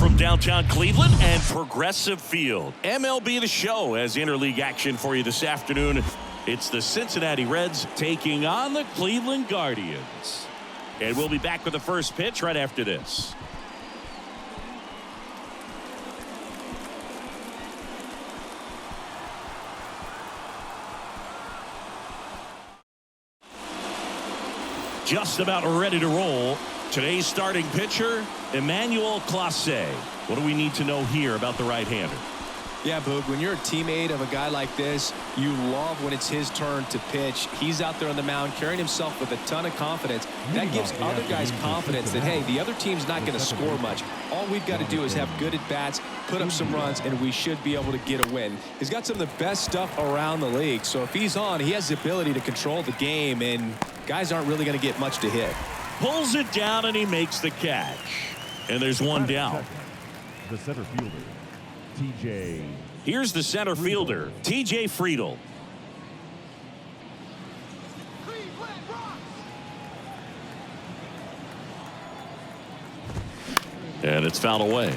from downtown Cleveland and Progressive Field. MLB The Show has interleague action for you this afternoon. It's the Cincinnati Reds taking on the Cleveland Guardians. And we'll be back with the first pitch right after this. Just about ready to roll. Today's starting pitcher, Emmanuel Clase. What do we need to know here about the right-hander? Yeah, Boog, when you're a teammate of a guy like this, you love when it's his turn to pitch. He's out there on the mound carrying himself with a ton of confidence. That gives other guys confidence that, hey, the other team's not going to score much. All we've got to do is have good at-bats, put up some runs, and we should be able to get a win. He's got some of the best stuff around the league, so if he's on, he has the ability to control the game, and guys aren't really going to get much to hit. Pulls it down, and he makes the catch. And there's one down. The center fielder, TJ. Here's the center fielder, TJ Friedl. And it's fouled away.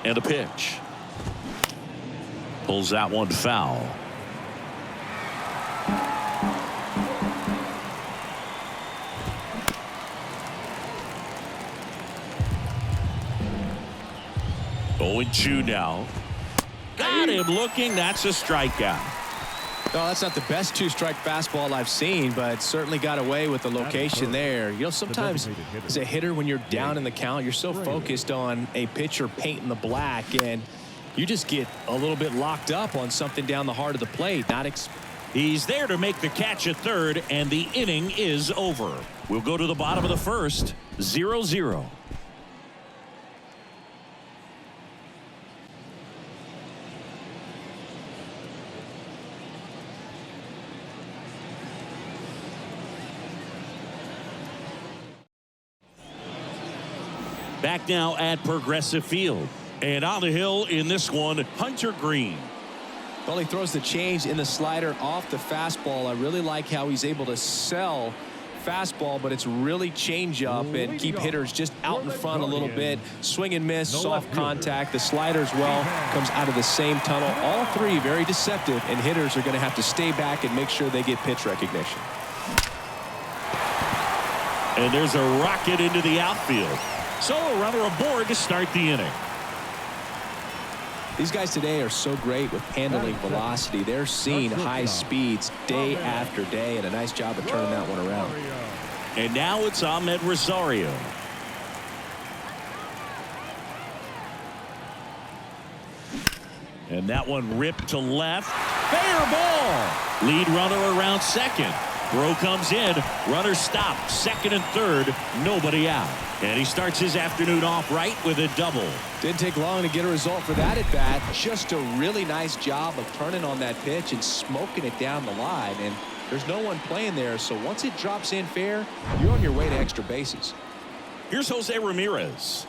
And a pitch. Pulls that one foul. Going 2 now. Got him looking. That's a strikeout. No, that's not the best two-strike fastball I've seen, but certainly got away with the location there. You know, sometimes as a hitter, when you're down in the count, you're so focused on a pitcher painting the black, and you just get a little bit locked up on something down the heart of the plate. He's there to make the catch at third, and the inning is over. We'll go to the bottom of the first, 0-0. Back now at Progressive Field. And on the hill in this one, Hunter Green. Well, he throws the change in the slider off the fastball. I really like how he's able to sell fastball, but it's really change up and keep hitters just out in front a little bit. Swing and miss, soft contact. The slider as well comes out of the same tunnel. All three very deceptive, and hitters are going to have to stay back and make sure they get pitch recognition. And there's a rocket into the outfield. So a runner aboard to start the inning. These guys today are so great with handling velocity. They're seeing high speeds day after day, and a nice job of turning that one around. And now it's Ahmed Rosario. And that one ripped to left. Fair ball. Lead runner around second. Throw comes in. Runner stopped. Second and third. Nobody out. And he starts his afternoon off right with a double. Didn't take long to get a result for that at bat. Just a really nice job of turning on that pitch and smoking it down the line. And there's no one playing there, so once it drops in fair, you're on your way to extra bases. Here's Jose Ramirez.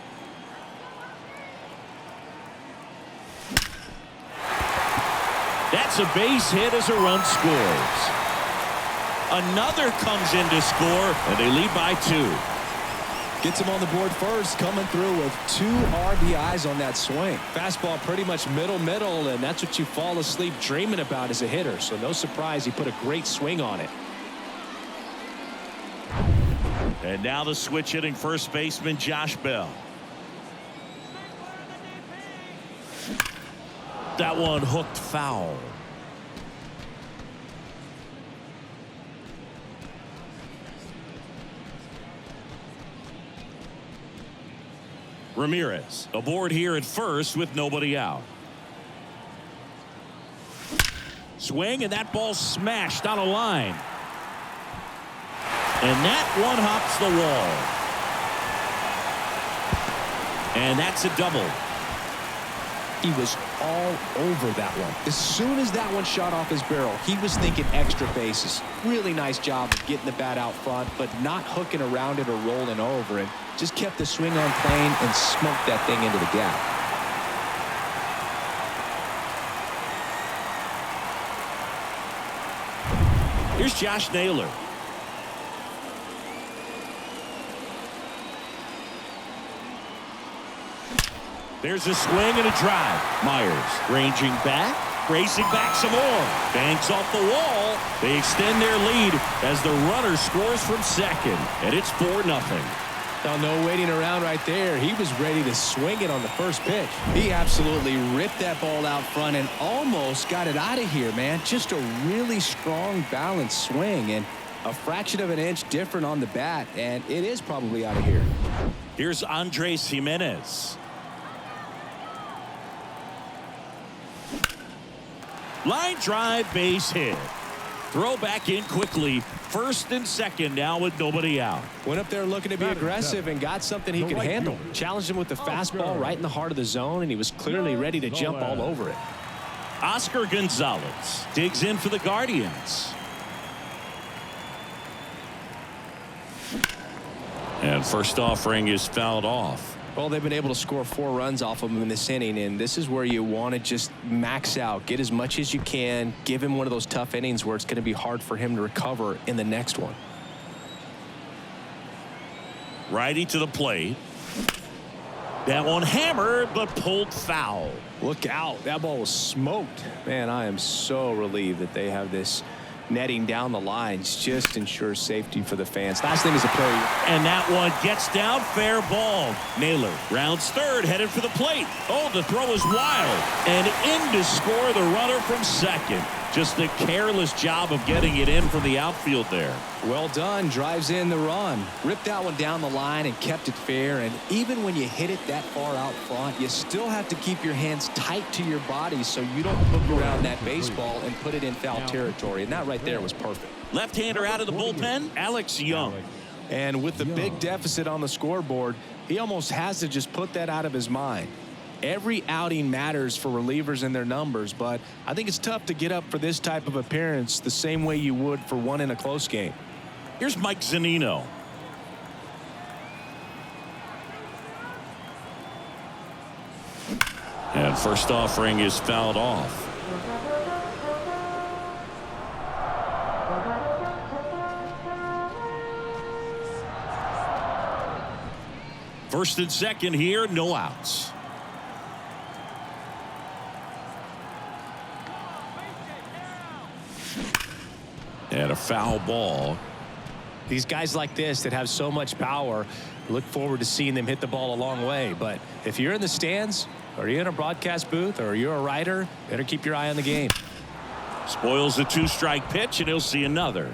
That's a base hit as a run scores. Another comes in to score, and they lead by 2. Gets him on the board first, coming through with 2 RBIs on that swing. Fastball pretty much middle, and that's what you fall asleep dreaming about as a hitter. So no surprise he put a great swing on it. And now the switch hitting first baseman Josh Bell. That one hooked foul. Ramirez aboard here at first with nobody out. Swing, and that ball smashed on a line. And that one hops the wall. And that's a double. He was all over that one. As soon as that one shot off his barrel, he was thinking extra bases. Really nice job of getting the bat out front, but not hooking around it or rolling over it. Just kept the swing on plane and smoked that thing into the gap. Here's Josh Naylor. There's a swing and a drive. Myers ranging back, racing back some more. Banks off the wall. They extend their lead as the runner scores from second, and it's 4-0. Now, no waiting around right there. He was ready to swing it on the first pitch. He absolutely ripped that ball out front and almost got it out of here, man. Just a really strong, balanced swing, and a fraction of an inch different on the bat, and it is probably out of here. Here's Andres Jimenez. Line drive, base hit. Throw back in quickly. First and second now with nobody out. Went up there looking to be aggressive and got something he could handle. Challenged him with the fastball right in the heart of the zone, and he was clearly ready to jump all over it. Oscar Gonzalez digs in for the Guardians. And first offering is fouled off. Well, they've been able to score 4 runs off of him in this inning, and this is where you want to just max out, get as much as you can, give him one of those tough innings where it's going to be hard for him to recover in the next one. Righty to the plate. That one hammered, but pulled foul. Look out. That ball was smoked. Man, I am so relieved that they have this netting down the lines. Just ensures safety for the fans. Last thing is a play. And that one gets down, fair ball. Naylor rounds third, headed for the plate. Oh, the throw is wild. And in to score the runner from second. Just a careless job of getting it in from the outfield there. Well done. Drives in the run. Ripped that one down the line and kept it fair. And even when you hit it that far out front, you still have to keep your hands tight to your body so you don't hook around that baseball and put it in foul territory. And that right there was perfect. Left-hander out of the bullpen, Alex Young. And with the big deficit on the scoreboard, he almost has to just put that out of his mind. Every outing matters for relievers and their numbers, but I think it's tough to get up for this type of appearance the same way you would for one in a close game. Here's Mike Zunino. And first offering is fouled off. First and second here, no outs. And a foul ball. These guys like this that have so much power, look forward to seeing them hit the ball a long way. But if you're in the stands, or you're in a broadcast booth, or you're a writer, better keep your eye on the game. Spoils the 2-strike pitch, and he'll see another.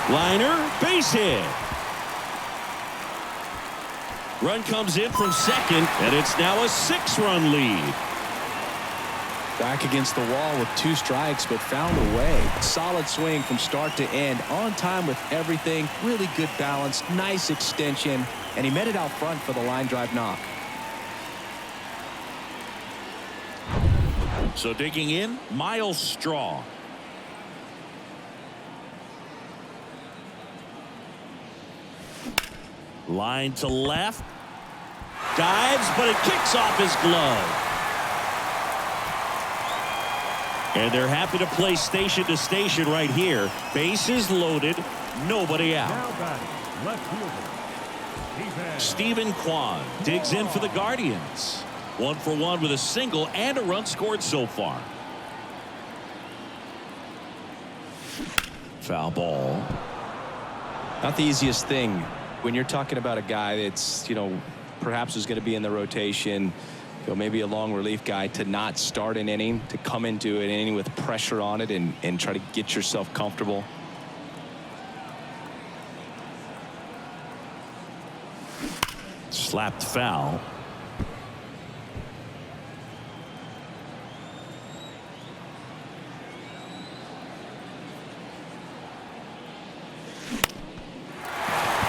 Liner, base hit. Run comes in from second, and it's now a 6-run lead. Back against the wall with 2 strikes, but found a way. Solid swing from start to end. On time with everything. Really good balance. Nice extension. And he met it out front for the line drive knock. So digging in, Miles Straw. Line to left. Dives, but it kicks off his glove. And they're happy to play station to station right here. Bases loaded, nobody out. Now batting, left fielder, Stephen Kwan digs in for the Guardians. 1 for 1 with a single and a run scored so far. Foul ball. Not the easiest thing when you're talking about a guy that's, perhaps is going to be in the rotation, maybe a long relief guy, to not start an inning, to come into an inning with pressure on it and try to get yourself comfortable. Slapped foul.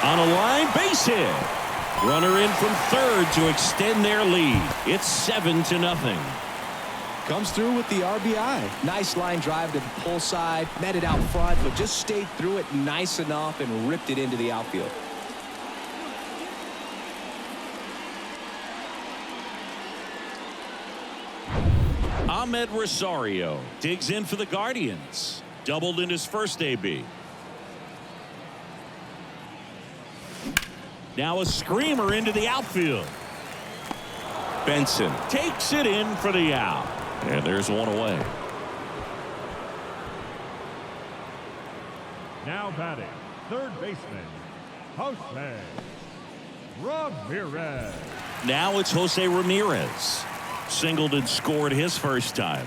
On a line, base hit. Runner in from third to extend their lead. It's 7-0. Comes through with the RBI. Nice line drive to the pull side. Met it out front, but just stayed through it nice enough and ripped it into the outfield. Ahmed Rosario digs in for the Guardians. Doubled in his first AB. Now a screamer into the outfield. Benson takes it in for the out. And there's one away. Now batting, third baseman, Jose Ramirez. Now it's Jose Ramirez. Singled and scored his first time.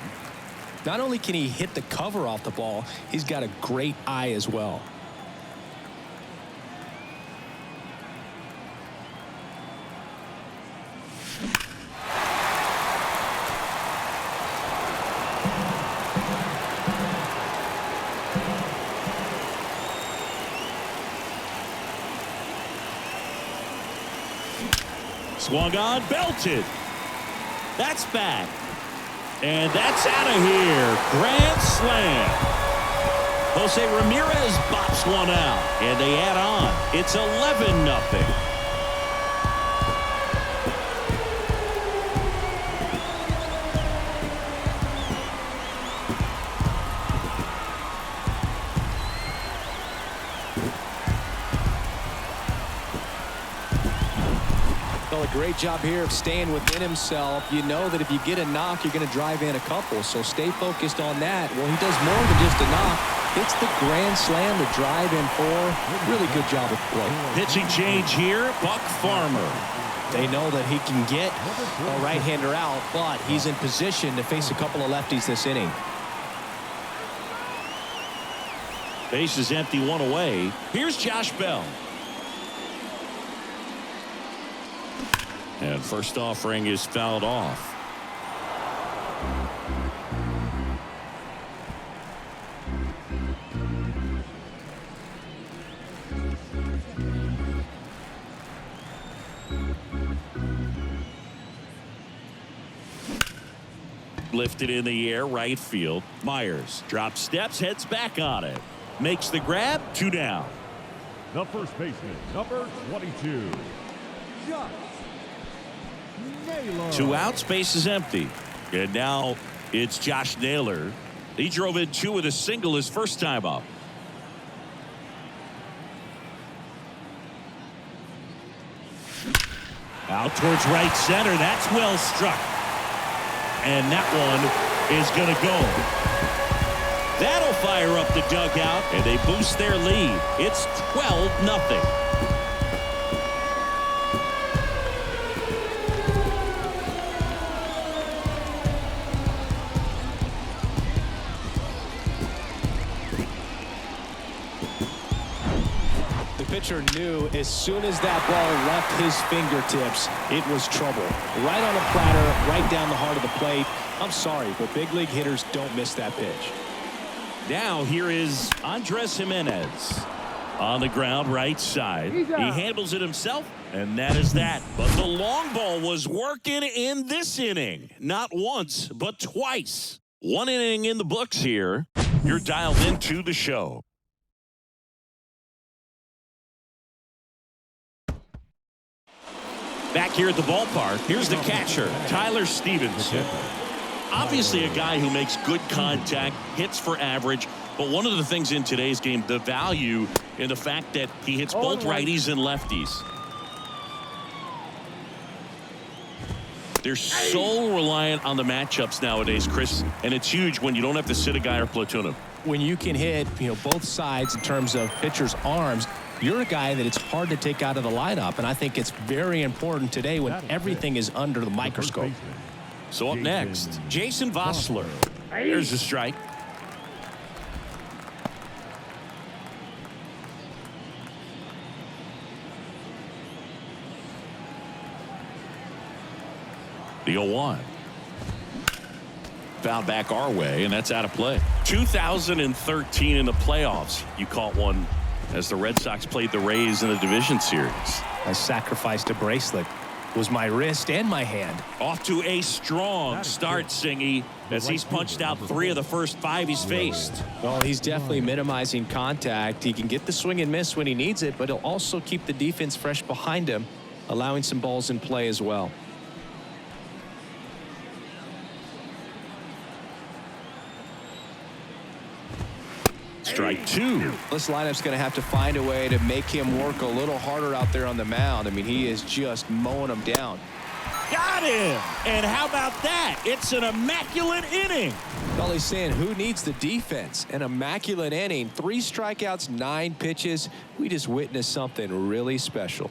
Not only can he hit the cover off the ball, he's got a great eye as well. Swung on, belted. That's back. And that's out of here. Grand slam. Jose Ramirez bops one out. And they add on. It's 11-0. Well, a great job here of staying within himself. You know that if you get a knock, you're going to drive in a couple. So stay focused on that. Well, he does more than just a knock. Hits the grand slam to drive in four. Really good job at the plate. Pitching change here. Buck Farmer. They know that he can get a right-hander out, but he's in position to face a couple of lefties this inning. Base is empty, one away. Here's Josh Bell. And first offering is fouled off. Lifted in the air, right field. Myers drops steps, heads back on it. Makes the grab, 2 down. The first baseman, number 22, Josh Naylor. 2 outs, base is empty. And now it's Josh Naylor. He drove in 2 with a single his first time up. Out towards right center. That's well struck. And that one is going to go. That'll fire up the dugout, and they boost their lead. It's 12-0. The pitcher knew as soon as that ball left his fingertips, it was trouble. Right on a platter, right down the heart of the plate. I'm sorry, but big league hitters don't miss that pitch. Now here is Andres Jimenez on the ground, right side. He handles it himself, and that is that. But the long ball was working in this inning. Not once, but twice. 1 inning in the books here. You're dialed into the show. Back here at the ballpark, here's the catcher, Tyler Stevenson. Obviously a guy who makes good contact, hits for average, but one of the things in today's game, the value in the fact that he hits both righties and lefties. They're so reliant on the matchups nowadays, Chris, and it's huge when you don't have to sit a guy or platoon him. When you can hit, both sides in terms of pitchers' arms, you're a guy that it's hard to take out of the lineup, and I think it's very important today when everything is under the microscope. So up next, Jason Vossler. There's a strike. The 0-1. Foul back our way, and that's out of play. 2013 in the playoffs, you caught one as the Red Sox played the Rays in the division series. I sacrificed a bracelet. It was my wrist and my hand. Off to a strong start, Singy, as he's punched out 3 of the first 5 he's faced. Well, he's definitely minimizing contact. He can get the swing and miss when he needs it, but he'll also keep the defense fresh behind him, allowing some balls in play as well. Strike two. This lineup's going to have to find a way to make him work a little harder out there on the mound. I mean, he is just mowing them down. Got him. And how about that? It's an immaculate inning. Well, he's saying, who needs the defense? An immaculate inning. 3 strikeouts, 9 pitches. We just witnessed something really special.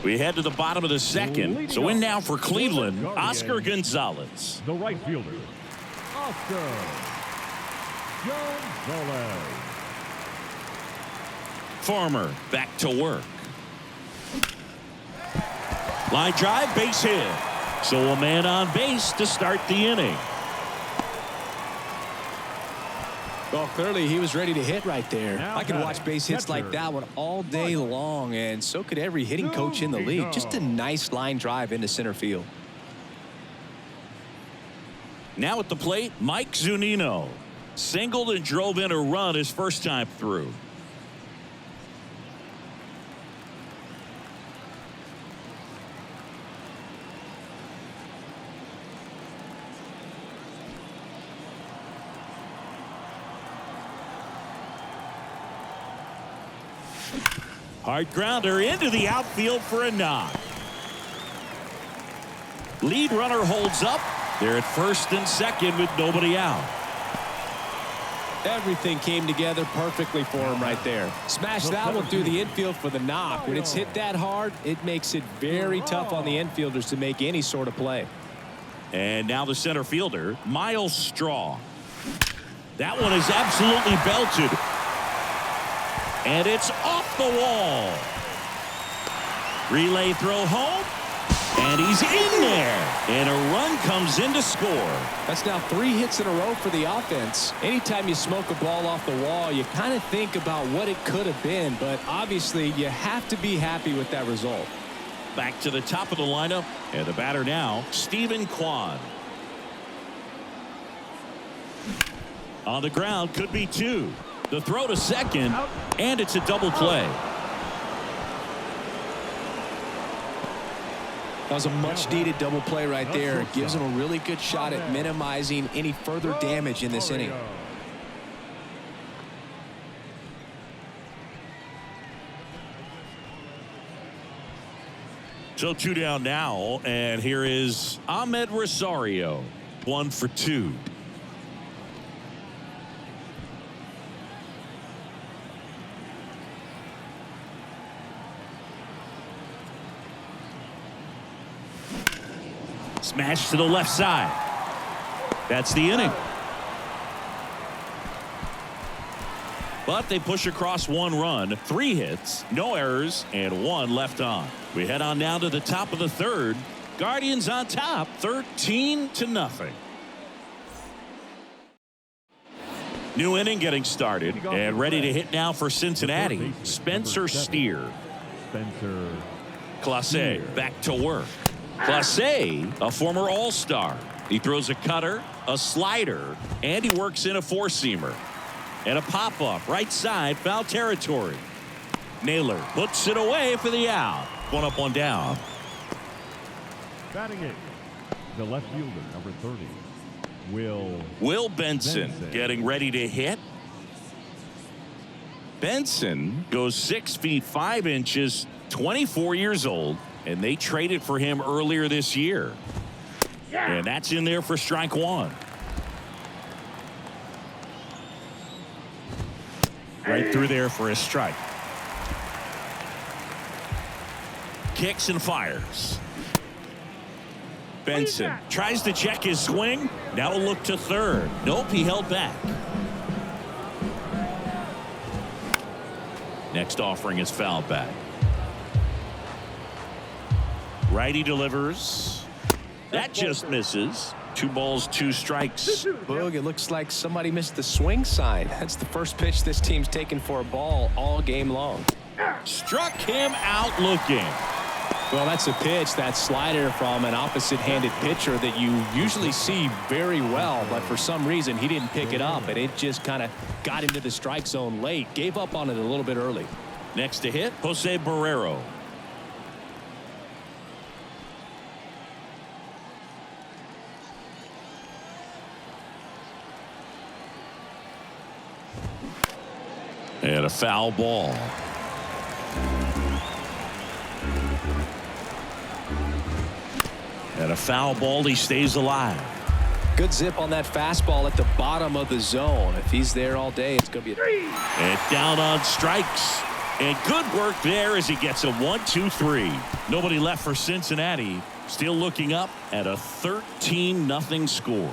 We head to the bottom of the second. So in now for Cleveland, Oscar Gonzalez. The right fielder, Oscar Gonzalez. Farmer back to work. Line drive, base hit. So a man on base to start the inning. Well, clearly he was ready to hit right there. Now I could watch base hits like that one all day long, and so could every hitting coach in the league. Just a nice line drive into center field. Now at the plate, Mike Zunino. Singled and drove in a run his first time through. Hard grounder into the outfield for a knock. Lead runner holds up. They're at first and second with nobody out. Everything came together perfectly for him right there. Smash that one through the infield for the knock. When it's hit that hard, it makes it very tough on the infielders to make any sort of play. And now the center fielder, Miles Straw. That one is absolutely belted. And it's off the wall. Relay throw home. And he's in there. And a run comes in to score. That's now 3 hits in a row for the offense. Anytime you smoke a ball off the wall, you kind of think about what it could have been. But obviously, you have to be happy with that result. Back to the top of the lineup. And the batter now, Stephen Kwan. On the ground, could be 2. The throw to second, and it's a double play. That was a much-needed double play right there. It gives him a really good shot at minimizing any further damage in this inning. So 2 down now, and here is Ahmed Rosario. 1 for 2. Smash to the left side. That's the inning. But they push across 1 run, 3 hits, no errors, and 1 left on. We head on now to the top of the third. Guardians on top, 13-0. New inning getting started, and ready to hit now for Cincinnati. Spencer Steer. Clase back to work. Clase, a former All-Star. He throws a cutter, a slider, and he works in a 4-seamer. And a pop-up right side, foul territory. Naylor puts it away for the out. 1 up, 1 down. Batting it, the left fielder, number 30, Will Benson getting ready to hit. Benson goes 6 feet 5 inches, 24 years old. And they traded for him earlier this year. And that's in there for strike 1. Right through there for a strike. Kicks and fires. Benson tries to check his swing. Now a look to third. Nope, he held back. Next offering is foul back. Righty delivers. That just misses. 2 balls, 2 strikes. Boog, it looks like somebody missed the swing sign. That's the first pitch this team's taken for a ball all game long. Struck him out looking. Well, that's a pitch, that slider from an opposite-handed pitcher that you usually see very well, but for some reason he didn't pick it up, and it just kind of got into the strike zone late. Gave up on it a little bit early. Next to hit, Jose Barrero. And a foul ball. And a foul ball. He stays alive. Good zip on that fastball at the bottom of the zone. If he's there all day, it's going to be a... And down on strikes. And good work there as he gets a 1-2-3. Nobody left for Cincinnati. Still looking up at a 13-0 score.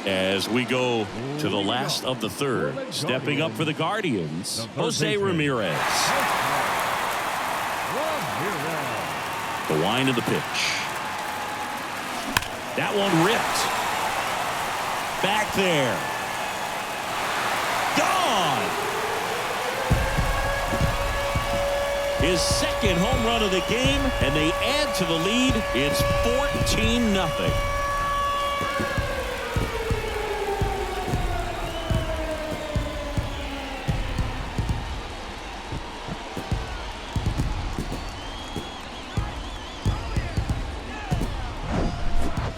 As we go to the last of the third, stepping up for the Guardians, Jose Ramirez. The wind of the pitch. That one ripped. Back there. Gone. His second home run of the game, and they add to the lead. It's 14-0.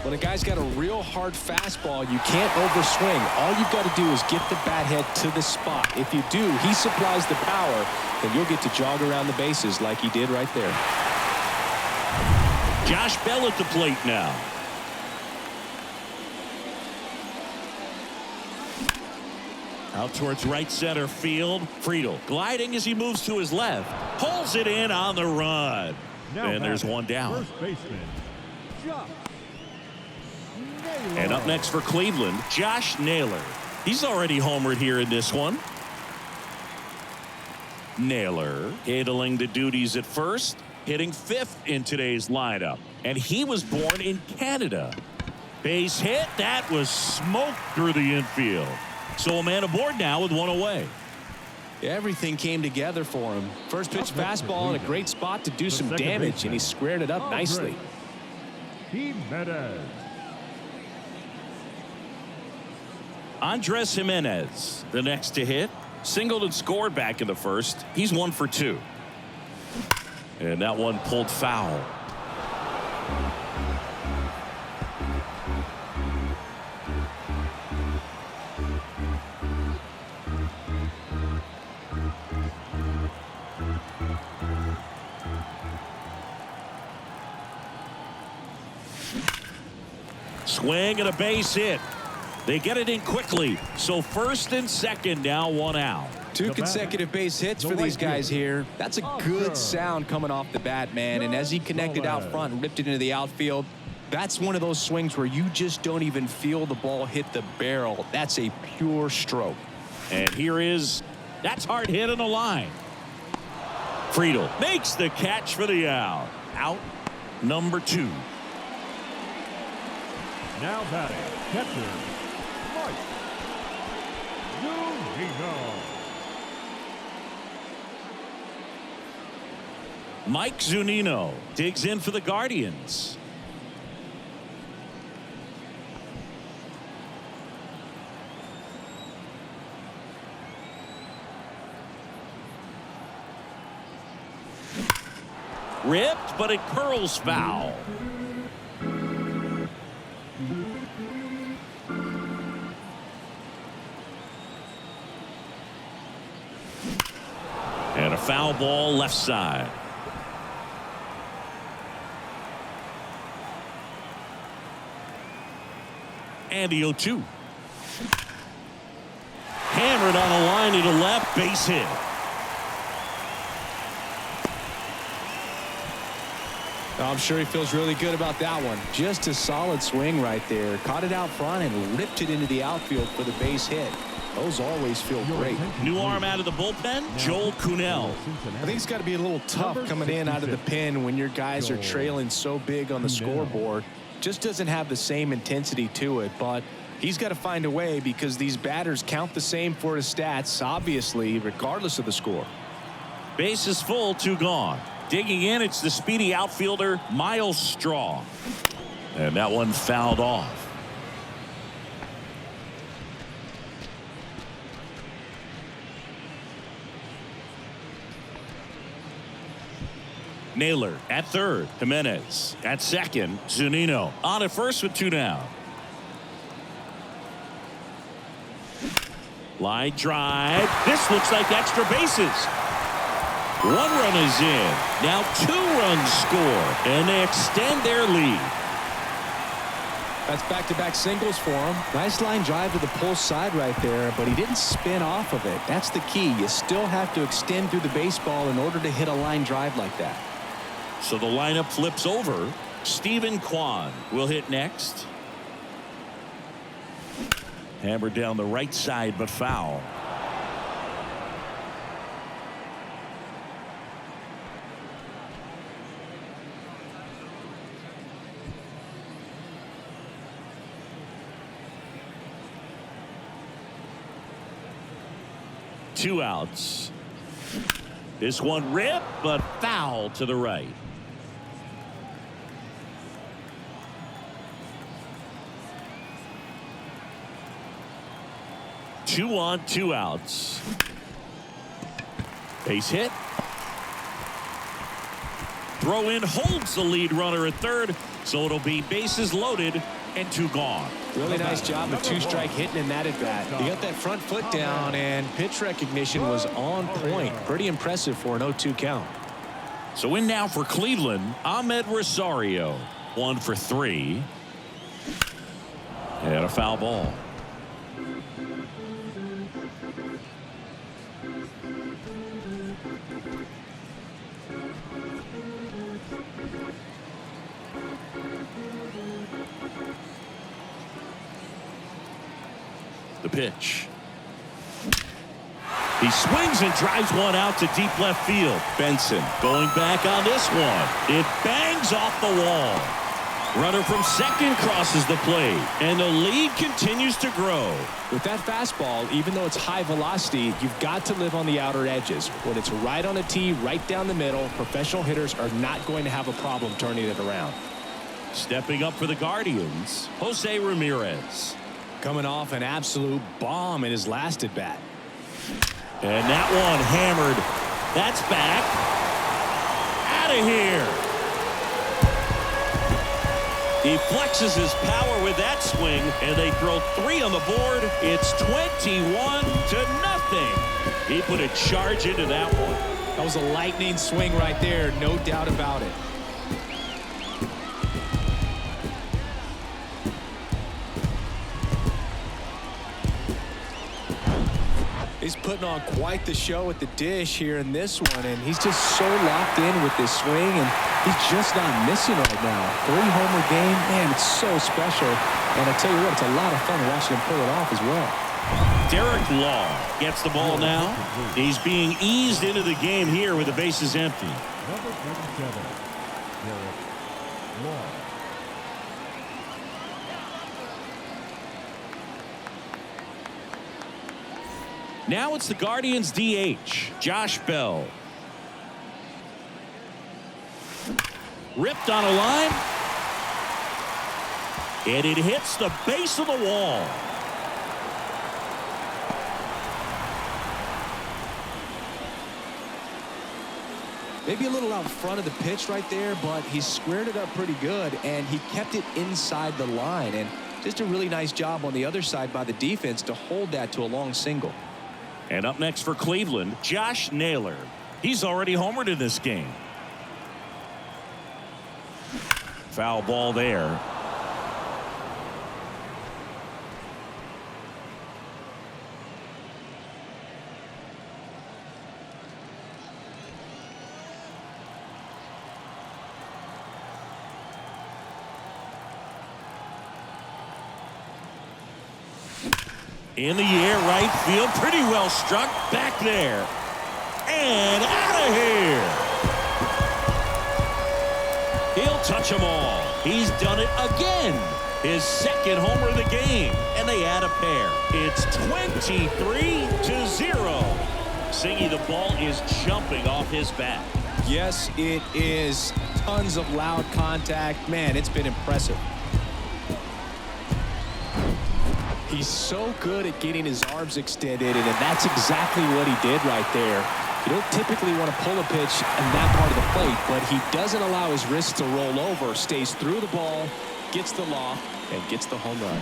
When a guy's got a real hard fastball, you can't overswing. All you've got to do is get the bat head to the spot. If you do, he supplies the power, then you'll get to jog around the bases like he did right there. Josh Bell at the plate now. Out towards right center field. Friedel gliding as he moves to his left. Pulls it in on the run. And there's one down. First baseman, Josh. And up next for Cleveland, Josh Naylor. He's already homered here in this one. Naylor handling the duties at first, hitting fifth in today's lineup. And he was born in Canada. Base hit. That was smoked through the infield. So a man aboard now with one away. Everything came together for him. First pitch fastball in a great spot to do some damage, and he squared it up nicely. Andres Jimenez, the next to hit. Singled and scored back in the first. He's 1 for 2. And that one pulled foul. Swing and a base hit. They get it in quickly. So first and second now, one out. 2 consecutive base hits for these guys here. That's a good sound coming off the bat, man. And as he connected out front and ripped it into the outfield, that's one of those swings where you just don't even feel the ball hit the barrel. That's a pure stroke. And that's hard hit on the line. Friedel makes the catch for the out. Out number 2. Now batting, catcher, Mike Zunino digs in for the Guardians. Ripped, but it curls foul. And a foul ball left side. And the 0-2. Hammered on a line to left, base hit. I'm sure he feels really good about that one. Just a solid swing right there. Caught it out front and ripped it into the outfield for the base hit. Those always feel great. New arm out of the bullpen, Joel Kuhnel. I think it's got to be a little tough coming in out of the pen when your guys are trailing so big on the scoreboard. Just doesn't have the same intensity to it, but He's got to find a way because these batters count the same for his stats, obviously, regardless of the score. Base is full, 2 gone. Digging in, it's the speedy outfielder, Miles Straw. And that one fouled off. Naylor at third. Jimenez at second. Zunino on at first with 2 down. Line drive. This looks like extra bases. 1 run is in. Now 2 runs score, and they extend their lead. That's back-to-back singles for him. Nice line drive to the pull side right there, but he didn't spin off of it. That's the key. You still have to extend through the baseball in order to hit a line drive like that. So the lineup flips over. Stephen Kwan will hit next. Hammered down the right side, but foul. Two outs. This one ripped, but foul to the right. Two on, 2 outs. Base hit. Throw in holds the lead runner at third, so it'll be bases loaded and 2 gone. Really nice job of 2-strike hitting in that at bat. He got that front foot down, and pitch recognition was on point. Pretty impressive for an 0-2 count. So in now for Cleveland, Ahmed Rosario. 1 for 3. And a foul ball. The pitch. He swings and drives one out to deep left field. Benson going back on this one. It bangs off the wall. Runner from second crosses the plate, and the lead continues to grow. With that fastball, even though it's high velocity, you've got to live on the outer edges. When it's right on a tee, right down the middle, professional hitters are not going to have a problem turning it around. Stepping up for the Guardians, Jose Ramirez. Coming off an absolute bomb in his last at bat. And that one hammered. That's back. Out of here. He flexes his power with that swing, and they throw 3 on the board. It's 21-0. He put a charge into that one. That was a lightning swing right there, no doubt about it. He's putting on quite the show at the dish here in this one, and he's just so locked in with this swing, and he's just not missing right now. 3-homer game, man, it's so special. And I tell you what, it's a lot of fun watching him pull it off as well. Derek Law gets the ball now. He's being eased into the game here with the bases empty. Number 37, Derek Law. Now it's the Guardians DH, Josh Bell. Ripped on a line. And it hits the base of the wall. Maybe a little out front of the pitch right there, but he squared it up pretty good, and he kept it inside the line. And just a really nice job on the other side by the defense to hold that to a long single. And up next for Cleveland, Josh Naylor. He's already homered in this game. Foul ball there. In the air, right field, pretty well struck, back there, and out of here. He'll touch them all. He's done it again. his second homer of the game, and they add a pair. It's 23-0. Singy, the ball is jumping off his bat. Yes, it is. Tons of loud contact. Man, it's been impressive. He's so good at getting his arms extended, and that's exactly what he did right there. You don't typically want to pull a pitch in that part of the plate, but he doesn't allow his wrist to roll over, stays through the ball, gets the loft, and gets the home run.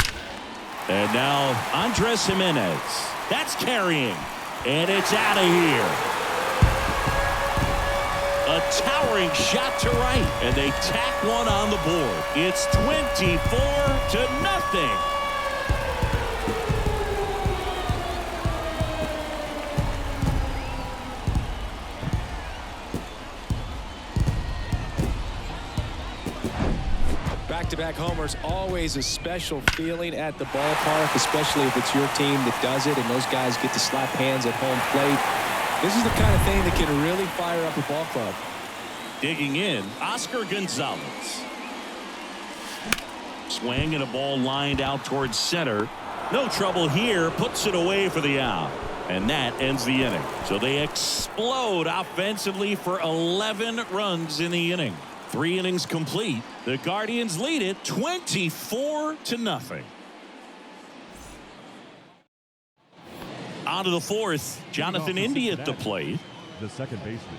And now Andres Jimenez. That's carrying, and it's out of here. A towering shot to right, and they tack one on the board. It's 24-0. Back-to-back homers, always a special feeling at the ballpark, especially if it's your team that does it and those guys get to slap hands at home plate. This is the kind of thing that can really fire up a ball club. Digging in, Oscar Gonzalez. Swing and a ball lined out towards center. No trouble here, puts it away for the out. And that ends the inning. So they explode offensively for 11 runs in the inning. 3 innings complete. The Guardians lead it 24-0. On to the fourth. Jonathan India at the plate. The second baseman.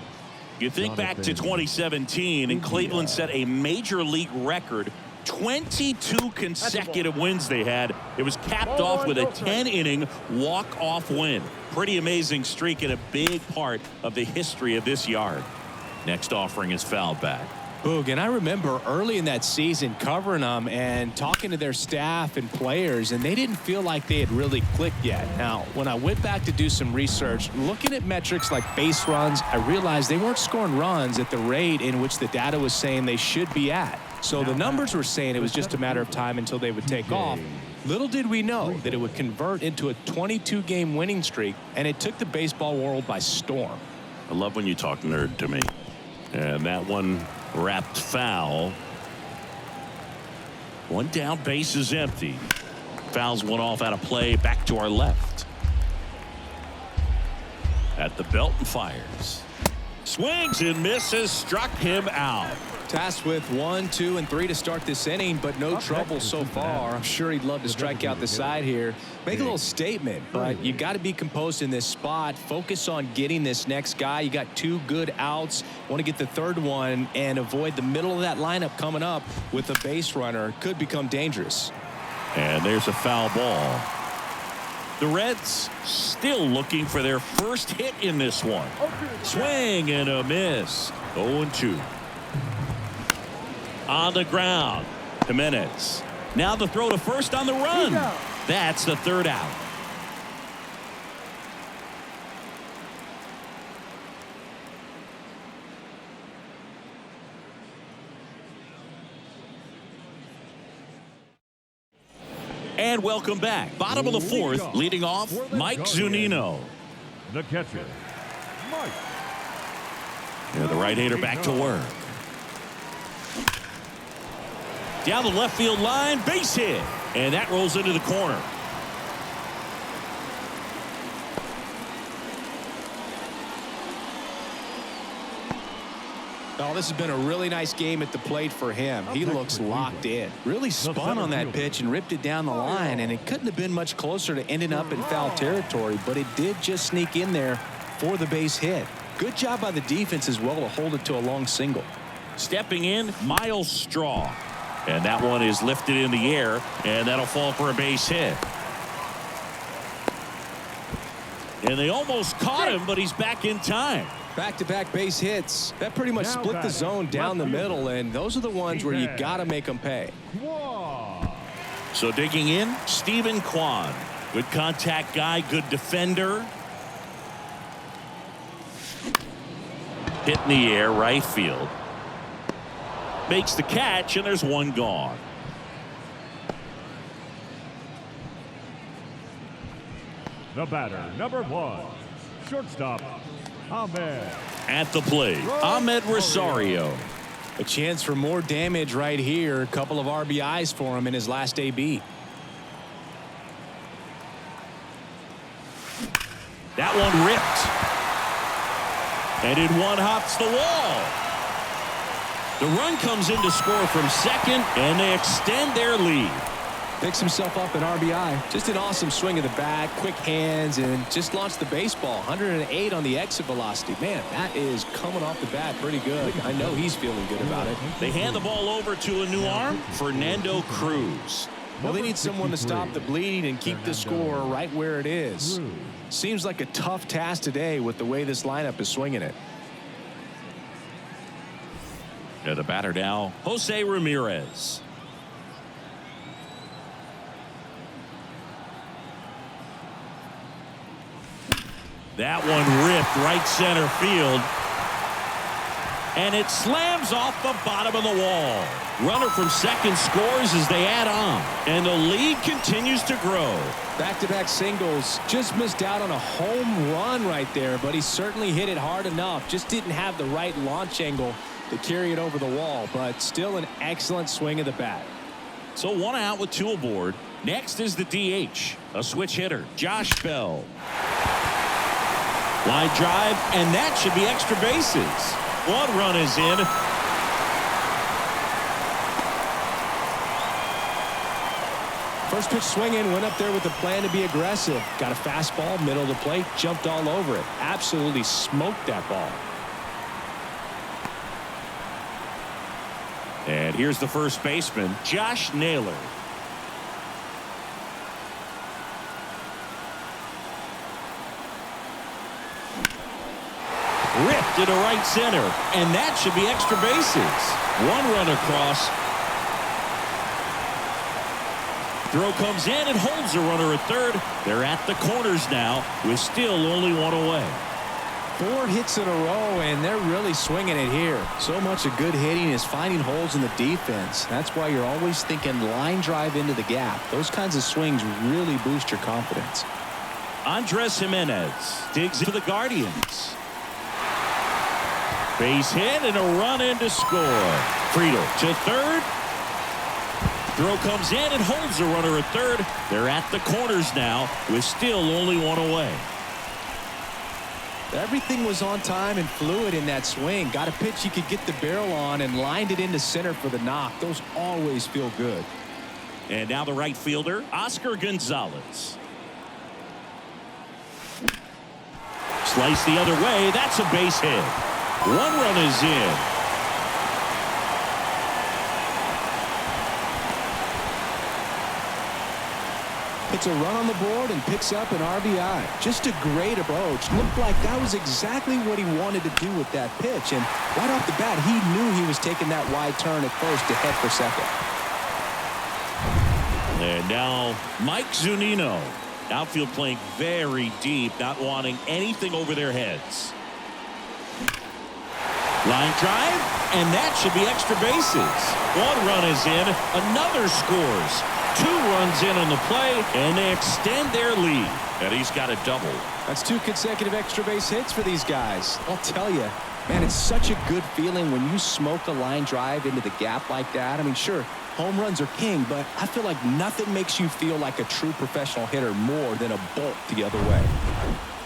You think back to 2017, and Cleveland set a major league record. 22 consecutive wins they had. It was capped off with a 10-inning walk-off win. Pretty amazing streak and a big part of the history of this yard. Next offering is fouled back. Boog, and I remember early in that season covering them and talking to their staff and players, and they didn't feel like they had really clicked yet. Now, when I went back to do some research, looking at metrics like base runs, I realized they weren't scoring runs at the rate in which the data was saying they should be at. So the numbers were saying it was just a matter of time until they would take off. Little did we know that it would convert into a 22-game winning streak, and it took the baseball world by storm. I love when you talk nerd to me. And that one wrapped foul. One down, base is empty. Fouls one off out of play, back to our left. At the belt and fires. Swings and misses, struck him out. Tasked with 1, 2, and 3 to start this inning, but no trouble so far. I'm sure he'd love to strike out the side here. Make a little statement, but you got to be composed in this spot. Focus on getting this next guy. You got 2 good outs. Want to get the third one and avoid the middle of that lineup coming up with a base runner. Could become dangerous. And there's a foul ball. The Reds still looking for their first hit in this one. Swing and a miss. 0-2. On the ground, Jimenez. Now the throw to first on the run. That's the third out. And welcome back. Bottom of the fourth, leading off, Mike Zunino. The catcher, Mike. Yeah, the right-hander back to work. Down the left field line, base hit. And that rolls into the corner. Oh, this has been a really nice game at the plate for him. He looks locked in. Really spun on that pitch and ripped it down the line, and it couldn't have been much closer to ending up in foul territory, but it did just sneak in there for the base hit. Good job by the defense as well to hold it to a long single. Stepping in, Miles Straw. And that one is lifted in the air, and that'll fall for a base hit. And they almost caught him, but he's back in time. Back-to-back base hits. That pretty much split the zone down the middle, and those are the ones where you got to make them pay. So digging in, Stephen Kwan. Good contact guy, good defender. Hit in the air, right field. Makes the catch, and there's one gone. The batter, number 1, shortstop, Ahmed. At the plate, Ahmed Rosario. A chance for more damage right here. A couple of RBIs for him in his last AB. That one ripped. And in one hops the wall. The run comes in to score from second, and they extend their lead. Picks himself up an RBI. Just an awesome swing of the bat, quick hands, and just launched the baseball. 108 on the exit velocity. Man, that is coming off the bat pretty good. I know he's feeling good about it. They hand the ball over to a new arm, Fernando Cruz. Well, they need someone to stop the bleed and keep the score right where it is. Seems like a tough task today with the way this lineup is swinging it. The batter now, Jose Ramirez. That one ripped right center field. And it slams off the bottom of the wall. Runner from second scores as they add on. And the lead continues to grow. Back-to-back singles. Just missed out on a home run right there, but he certainly hit it hard enough. Just didn't have the right launch angle to carry it over the wall, but still an excellent swing of the bat. So one out with two aboard. Next is the DH, a switch hitter, Josh Bell. Line drive, and that should be extra bases. One run is in. First pitch swinging, went up there with a plan to be aggressive. Got a fastball, middle of the plate, jumped all over it. Absolutely smoked that ball. And here's the first baseman, Josh Naylor. Ripped into right center, and that should be extra bases. One run across. Throw comes in and holds the runner at third. They're at the corners now with still only one away. 4 hits in a row, and they're really swinging it here. So much of good hitting is finding holes in the defense. That's why you're always thinking line drive into the gap. Those kinds of swings really boost your confidence. Andres Jimenez digs into the Guardians. Base hit and a run in to score. Friedel to third. Throw comes in and holds the runner at third. They're at the corners now with still only one away. Everything was on time and fluid in that swing. Got a pitch he could get the barrel on and lined it into center for the knock. Those always feel good. And now the right fielder, Oscar Gonzalez. Slice the other way. That's a base hit. One run is in. Puts a run on the board and picks up an RBI. Just a great approach. Looked like that was exactly what he wanted to do with that pitch. And right off the bat, he knew he was taking that wide turn at first to head for second. And now Mike Zunino. Outfield playing very deep, not wanting anything over their heads. Line drive, and that should be extra bases. One run is in, another scores. 2 runs in on the play, and they extend their lead. And he's got a double. That's 2 consecutive extra base hits for these guys. I'll tell you, man, it's such a good feeling when you smoke a line drive into the gap like that. I mean, sure, home runs are king, but I feel like nothing makes you feel like a true professional hitter more than a bolt the other way.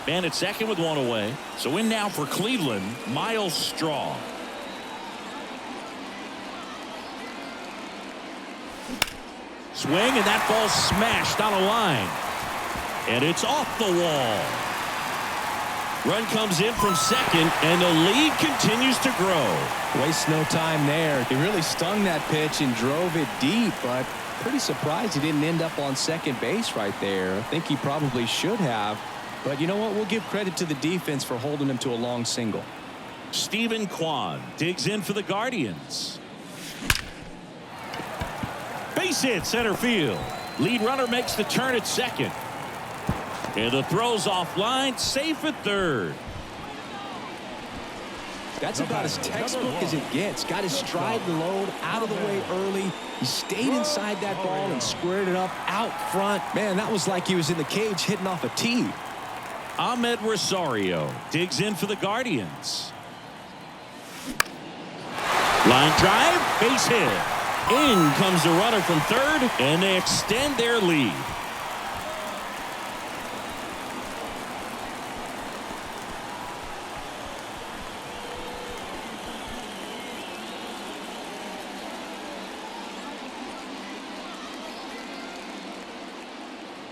Man at second with one away. So in now for Cleveland, Miles Straw. Swing, and that ball smashed on a line. And it's off the wall. Run comes in from second, and the lead continues to grow. Waste no time there. He really stung that pitch and drove it deep, but pretty surprised he didn't end up on second base right there. I think he probably should have. But you know what? We'll give credit to the defense for holding him to a long single. Stephen Kwan digs in for the Guardians. Base hit center field. Lead runner makes the turn at second. And the throw's offline, safe at third. That's about as textbook as it gets. Got his stride and load out of the way early. He stayed inside that ball and squared it up out front. Man, that was like he was in the cage hitting off a tee. Ahmed Rosario digs in for the Guardians. Line drive, base hit. In comes the runner from third, and they extend their lead.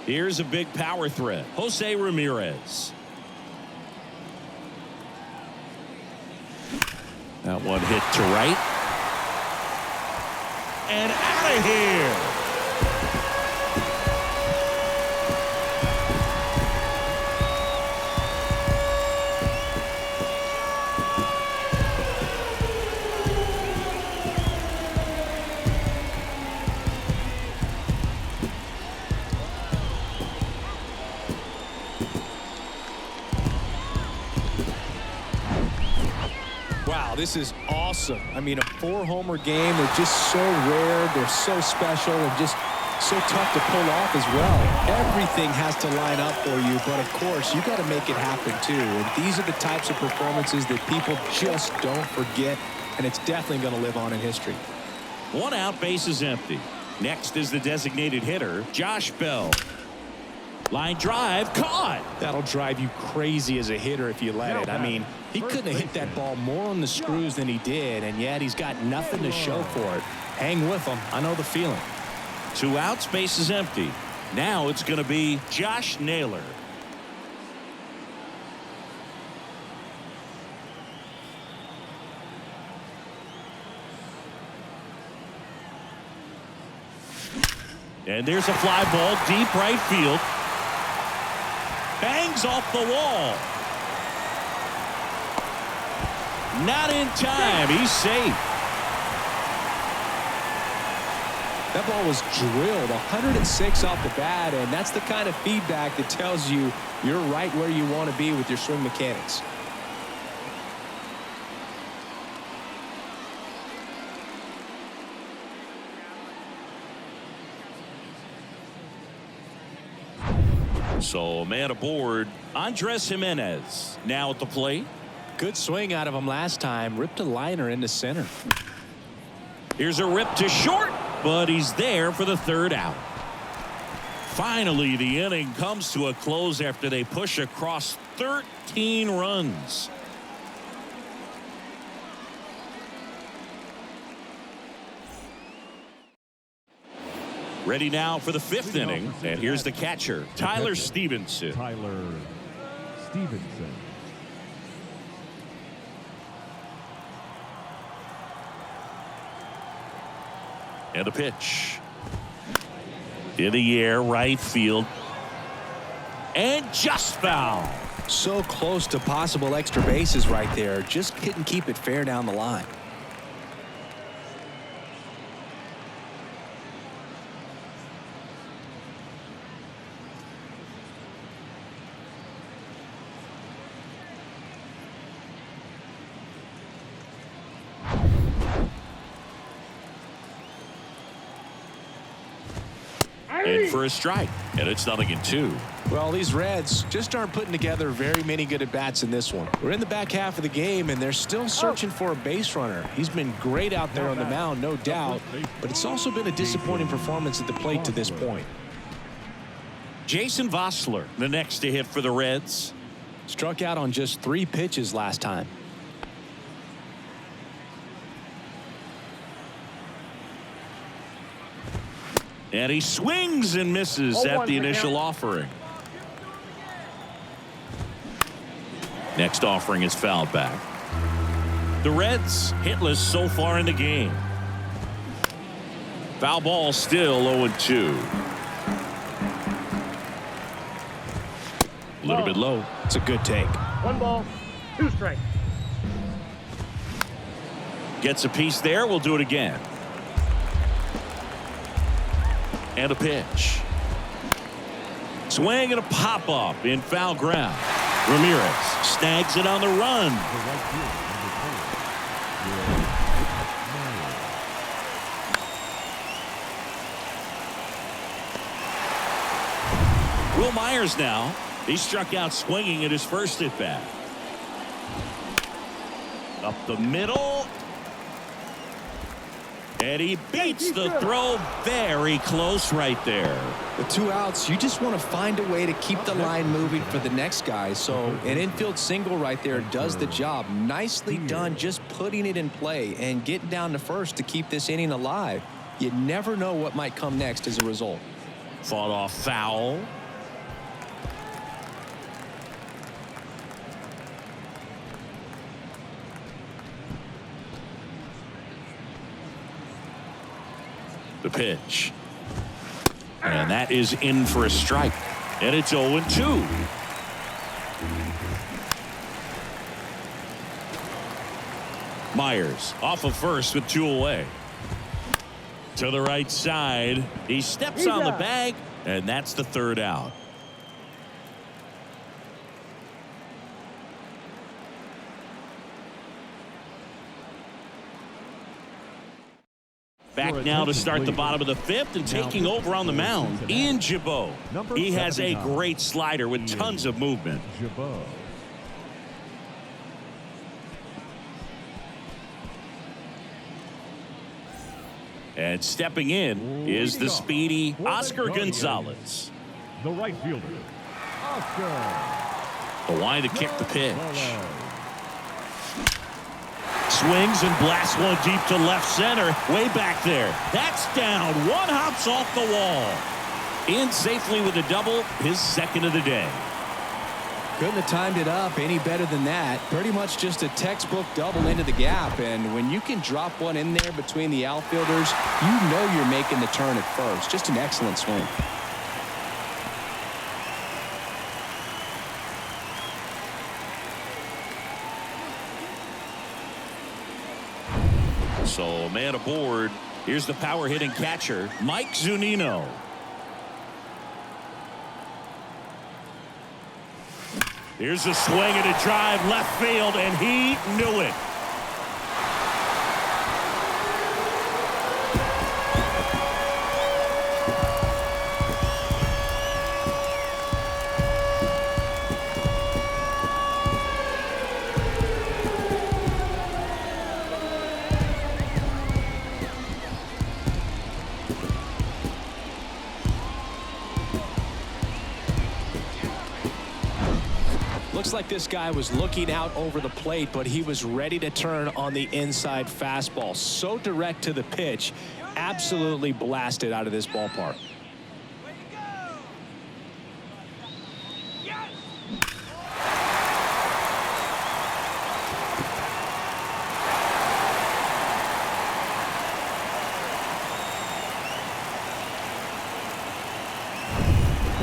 Here's a big power threat. Jose Ramirez. That one hit to right. And out of here. This is awesome. I mean, a 4-homer game. They're just so rare. They're so special and just so tough to pull off as well. Everything has to line up for you, but of course, you got to make it happen too. And these are the types of performances that people just don't forget, and it's definitely going to live on in history. One out, base is empty. Next is the designated hitter, Josh Bell. Line drive, caught. That'll drive you crazy as a hitter if you let it. I mean, he couldn't have hit that ball more on the screws than he did, and yet he's got nothing to show for it. Hang with him. I know the feeling. 2 outs, base is empty. Now it's going to be Josh Naylor. And there's a fly ball deep right field. Bangs off the wall. Not in time. He's safe. That ball was drilled 106 off the bat, and that's the kind of feedback that tells you you're right where you want to be with your swing mechanics. So, man aboard, Andres Jimenez now at the plate. Good swing out of him last time. Ripped a liner into center. Here's a rip to short, but he's there for the 3rd out. Finally, the inning comes to a close after they push across 13 runs. Ready now for the 5th inning, and here's the catcher, Tyler Stevenson. Tyler Stevenson. And a pitch. In the air, right field. And just foul. So close to possible extra bases right there. Just couldn't keep it fair down the line. In for a strike, and it's 0-2. Well, these Reds just aren't putting together very many good at-bats in this one. We're in the back half of the game, and they're still searching for a base runner. He's been great out there on the mound, no doubt, but it's also been a disappointing performance at the plate to this point. Jason Vossler, the next to hit for the Reds. Struck out on just 3 pitches last time. And he swings and misses at the initial offering. Next offering is fouled back. The Reds hitless so far in the game. Foul ball still 0-2. A little bit low. It's a good take. 1 ball, 2 strikes. Gets a piece there. We'll do it again. And a pitch. Swing and a pop-up in foul ground. Ramirez snags it on the run. Will Myers now. He struck out swinging at his first at-bat. Up the middle. And he beats the throw very close right there. With 2 outs, you just want to find a way to keep the line moving for the next guy. So an infield single right there does the job. Nicely done, just putting it in play and getting down to first to keep this inning alive. You never know what might come next as a result. Fought off foul. The pitch. And that is in for a strike. And it's 0-2. Myers off of first with 2 away. To the right side. He steps on the bag, and that's the 3rd out. Back now to start the bottom of the 5th, and taking over on the mound, Ian Gibaut. He has a great slider with tons of movement. And stepping in is the speedy Oscar Gonzalez. The right fielder, Oscar. The line to kick the pitch. Swings and blasts one deep to left center. Way back there. That's down. One hops off the wall. In safely with a double. His 2nd of the day. Couldn't have timed it up any better than that. Pretty much just a textbook double into the gap. And when you can drop one in there between the outfielders, you know you're making the turn at first. Just an excellent swing. So man aboard. Here's the power hitting catcher, Mike Zunino. Here's a swing and a drive left field, and he knew it. Looks like this guy was looking out over the plate, but he was ready to turn on the inside fastball. So direct to the pitch. Absolutely blasted out of this ballpark.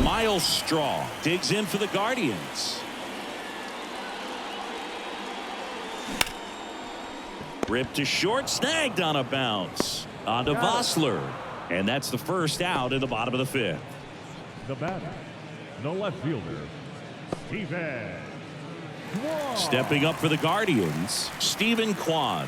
Miles Straw digs in for the Guardians. Ripped to short, snagged on a bounce. On to Vossler. And that's the 1st out in the bottom of the 5th. The batter, the left fielder, Steven Kwan. Stepping up for the Guardians, Steven Kwan.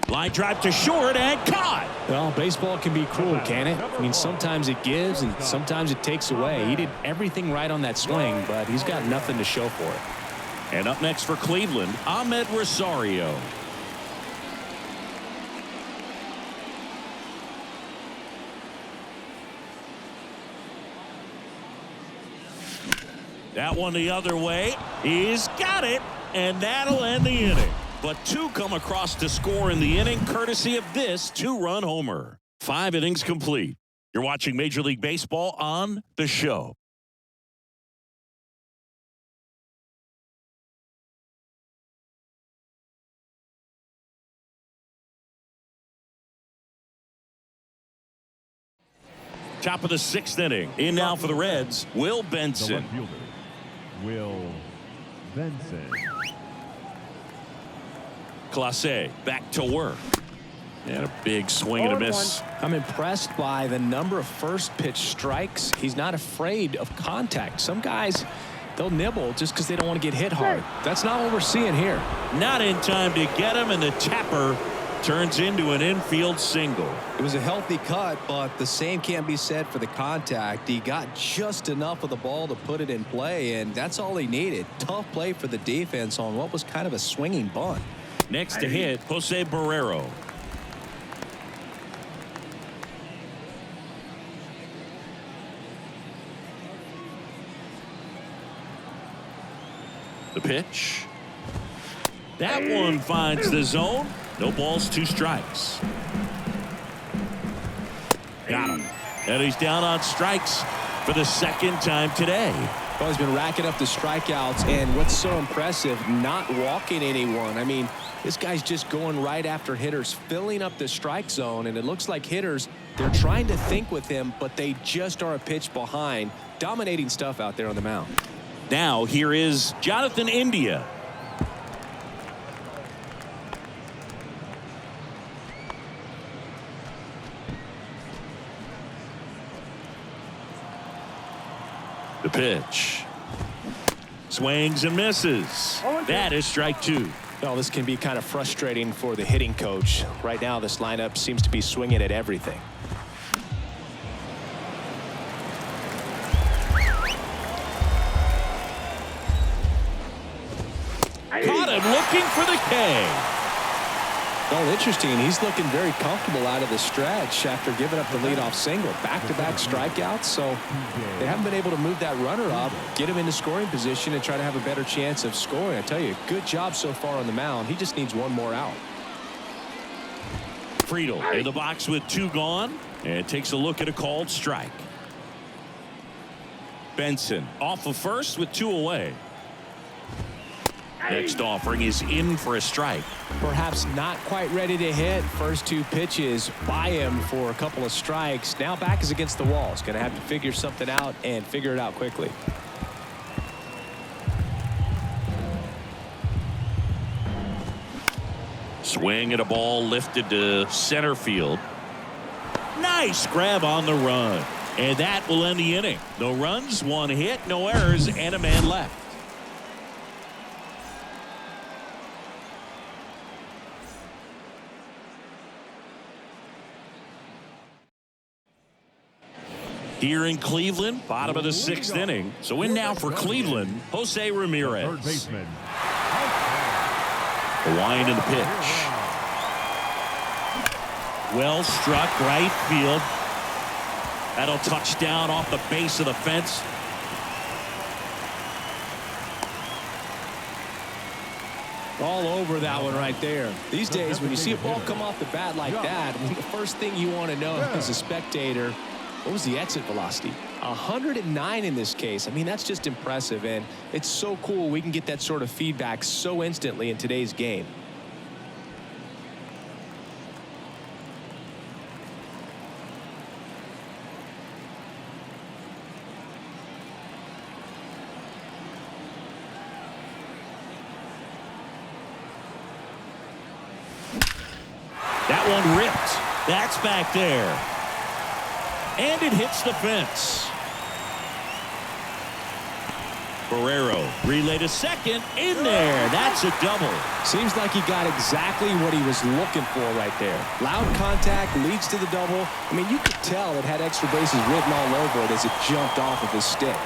Line drive to short and caught. Well, baseball can be cruel, can it? I mean, sometimes it gives and sometimes it takes away. He did everything right on that swing, but he's got nothing to show for it. And up next for Cleveland, Ahmed Rosario. That one the other way. He's got it, and that'll end the inning. But 2 come across to score in the inning, courtesy of this 2-run homer. 5 innings complete. You're watching Major League Baseball on The Show. Top of the 6th inning. In now for the Reds, Will The Benson. left fielder, Will Benson. Clase back to work. And a big swing and a miss. I'm impressed by the number of first pitch strikes. He's not afraid of contact. Some guys, they'll nibble just because they don't want to get hit hard. That's not what we're seeing here. Not in time to get him, and the tapper turns into an infield single. It was a healthy cut, but the same can't be said for the contact. He got just enough of the ball to put it in play, and that's all he needed. Tough play for the defense on what was kind of a swinging bunt. Next to hit, Jose Barrero. The pitch. That one finds the zone. No balls, 2 strikes. Got him. And he's down on strikes for the second time today. Well, he's been racking up the strikeouts, and what's so impressive, not walking anyone. I mean, this guy's just going right after hitters, filling up the strike zone, and it looks like hitters, they're trying to think with him, but they just are a pitch behind. Dominating stuff out there on the mound. Now here is Jonathan India. The pitch. Swings and misses. That is strike 2. Well, this can be kind of frustrating for the hitting coach. Right now, this lineup seems to be swinging at everything. Caught him looking for the K. Well, interesting. He's looking very comfortable out of the stretch after giving up the leadoff single. Back-to-back strikeouts, so they haven't been able to move that runner up, get him into scoring position, and try to have a better chance of scoring. I tell you, good job so far on the mound. He just needs one more out. Friedel in the box with 2 gone, and takes a look at a called strike. Benson off of first with 2 away. Next offering is in for a strike. Perhaps not quite ready to hit. First 2 pitches by him for a couple of strikes. Now back is against the wall. He's going to have to figure something out and figure it out quickly. Swing at a ball lifted to center field. Nice grab on the run. And that will end the inning. No runs, 1 hit, no errors, and a man left. Here in Cleveland, bottom of the 6th inning. So in now for Cleveland, Jose Ramirez. Third baseman. The wind and the pitch. Well struck right field. That'll touch down off the base of the fence. All over that one right there. These days, when you see a ball come off the bat like that, the first thing you want to know as a spectator, what was the exit velocity? 109 in this case. I mean, that's just impressive, and it's so cool we can get that sort of feedback so instantly in today's game. That one ripped. That's back there. And it hits the fence. Barrero relay to second. In there. That's a double. Seems like he got exactly what he was looking for right there. Loud contact leads to the double. I mean, you could tell it had extra bases written all over it as it jumped off of his stick.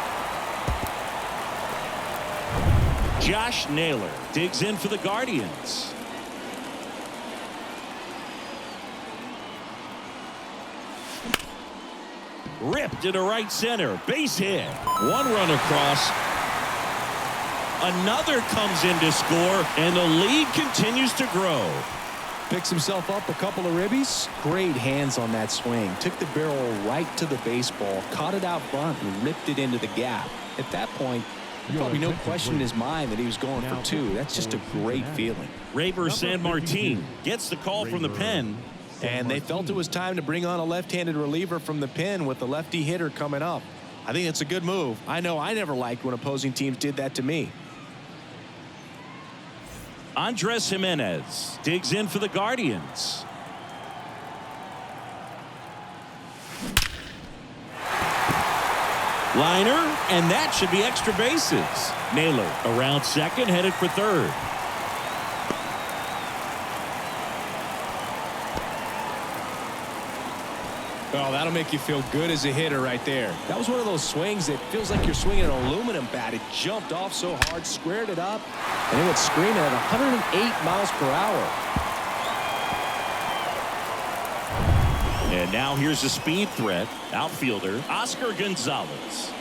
Josh Naylor digs in for the Guardians. Ripped into right center. Base hit. 1 run across. Another comes in to score, and the lead continues to grow. Picks himself up a couple of ribbies. Great hands on that swing. Took the barrel right to the baseball, caught it out front, and ripped it into the gap. At that point, probably no question in his mind that he was going for 2. That's just a great feeling. Raver San Martin gets the call from the pen. And they felt it was time to bring on a left-handed reliever from the pen with the lefty hitter coming up. I think it's a good move. I know I never liked when opposing teams did that to me. Andres Jimenez digs in for the Guardians. Liner, and that should be extra bases. Naylor around second, headed for third. Oh, that'll make you feel good as a hitter right there. That was one of those swings that feels like you're swinging an aluminum bat. It jumped off so hard, squared it up, and it went screaming at 108 miles per hour. And now here's a speed threat, outfielder Oscar Gonzalez.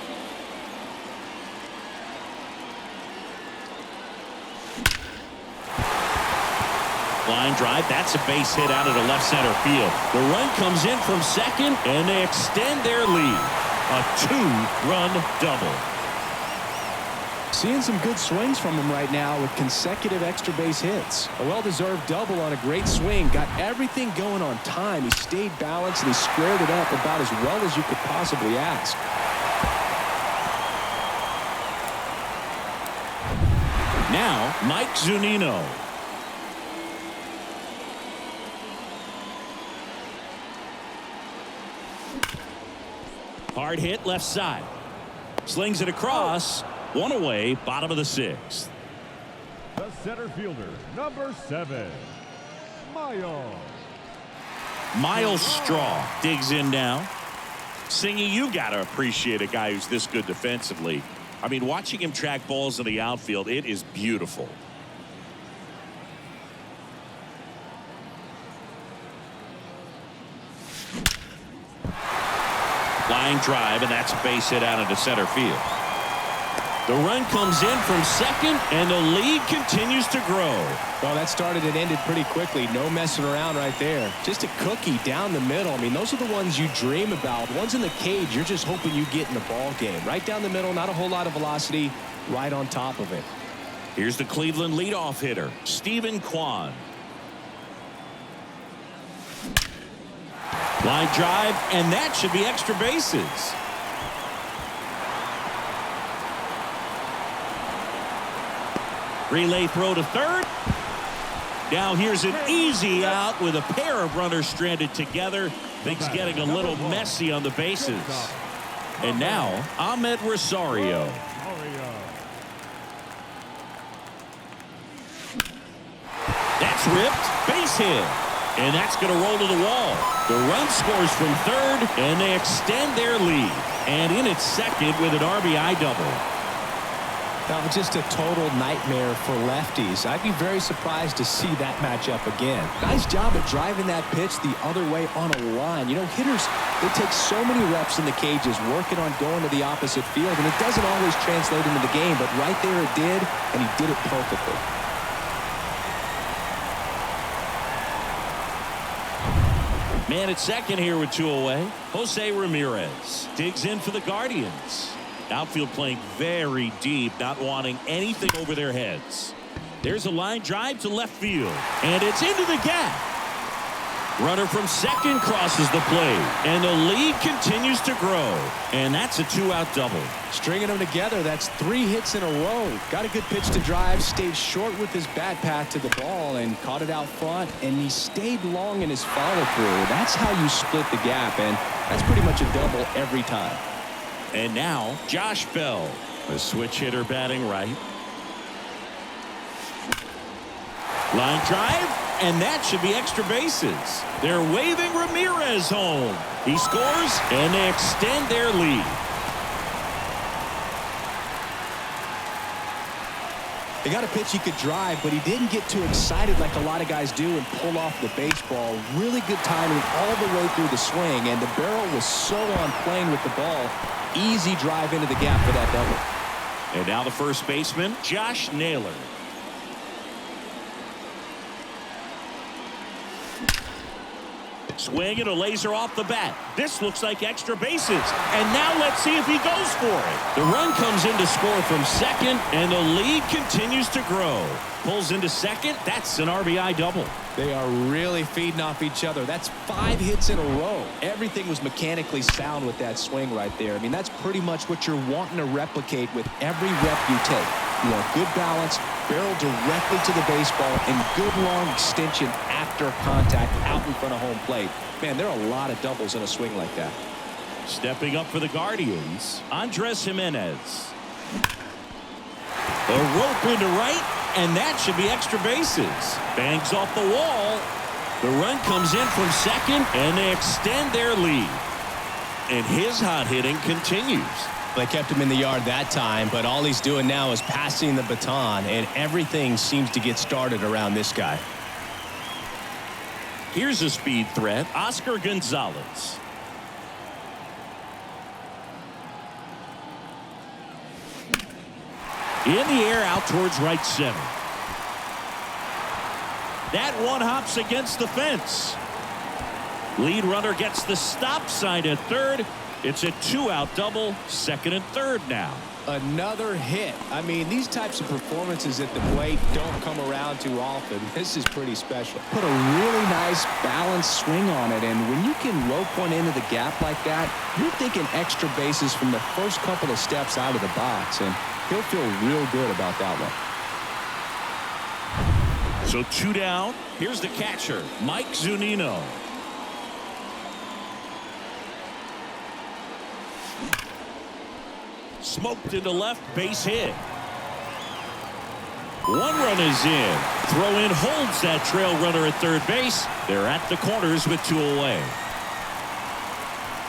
Line drive, that's a base hit out of the left center field. The run comes in from second, and they extend their lead. A 2-run double. Seeing some good swings from him right now with consecutive extra base hits. A well-deserved double on a great swing. Got everything going on time. He stayed balanced and he squared it up about as well as you could possibly ask. Now, Mike Zunino. Hard hit left side. Slings it across. One away, bottom of the 6th. The center fielder, number 7, Miles Straw digs in now. Singy, you got to appreciate a guy who's this good defensively. I mean, watching him track balls in the outfield, it is beautiful. Line drive, and that's a base hit out into center field. The run comes in from second, and the lead continues to grow. Well, that started and ended pretty quickly. No messing around right there. Just a cookie down the middle. I mean, those are the ones you dream about. Ones in the cage, you're just hoping you get in the ball game. Right down the middle, not a whole lot of velocity, right on top of it. Here's the Cleveland leadoff hitter, Stephen Kwan. Line drive, and that should be extra bases. Relay throw to third. Now here's an easy out with a pair of runners stranded together. Things getting a little messy on the bases. And now Ahmed Rosario. That's ripped. Base hit. And that's going to roll to the wall. The run scores from third, and they extend their lead. And in at second with an RBI double. That was just a total nightmare for lefties. I'd be very surprised to see that matchup again. Nice job at driving that pitch the other way on a line. You know, hitters, they take so many reps in the cages working on going to the opposite field, and it doesn't always translate into the game, but right there it did, and he did it perfectly. Man at second here with 2 away. Jose Ramirez digs in for the Guardians. Outfield playing very deep, not wanting anything over their heads. There's a line drive to left field, and it's into the gap. Runner from second crosses the plate, and the lead continues to grow. And that's a 2-out double. Stringing them together, that's 3 hits in a row. Got a good pitch to drive, stayed short with his bat path to the ball, and caught it out front, and he stayed long in his follow-through. That's how you split the gap, and that's pretty much a double every time. And now, Josh Bell, a switch hitter batting right. Line drive, and that should be extra bases. They're waving Ramirez home. He scores, and they extend their lead. They got a pitch he could drive, but he didn't get too excited like a lot of guys do and pull off the baseball. Really good timing all the way through the swing, and the barrel was so on playing with the ball. Easy drive into the gap for that double. And now the first baseman, Josh Naylor. Swinging a laser off the bat. This looks like extra bases. And now let's see if he goes for it. The run comes in to score from second, and the lead continues to grow. Pulls into second. That's an RBI double. They are really feeding off each other. That's 5 hits in a row. Everything was mechanically sound with that swing right there. I mean, that's pretty much what you're wanting to replicate with every rep you take. You want good balance, barrel directly to the baseball, and good long extension after contact out in front of home plate. Man, there are a lot of doubles in a swing like that. Stepping up for the Guardians, Andres Jimenez. A rope into right, and that should be extra bases. Bangs off the wall, The run comes in from second, and they extend their lead. And his hot hitting continues. They kept him in the yard that time, but all he's doing now is passing the baton, and everything seems to get started around this guy. Here's a speed threat, Oscar Gonzalez. In the air out towards right center. That one hops against the fence. Lead runner gets the stop sign at third. It's a 2-out double, second and third now. Another hit. I mean, these types of performances at the plate don't come around too often. This is pretty special. Put a really nice balanced swing on it, and when you can rope one into the gap like that, you're thinking extra bases from the first couple of steps out of the box, and he'll feel real good about that one. So 2 down. Here's the catcher, Mike Zunino. Smoked into left, base hit. 1 run is in. Throw in holds that trail runner at third base. They're at the corners with 2 away.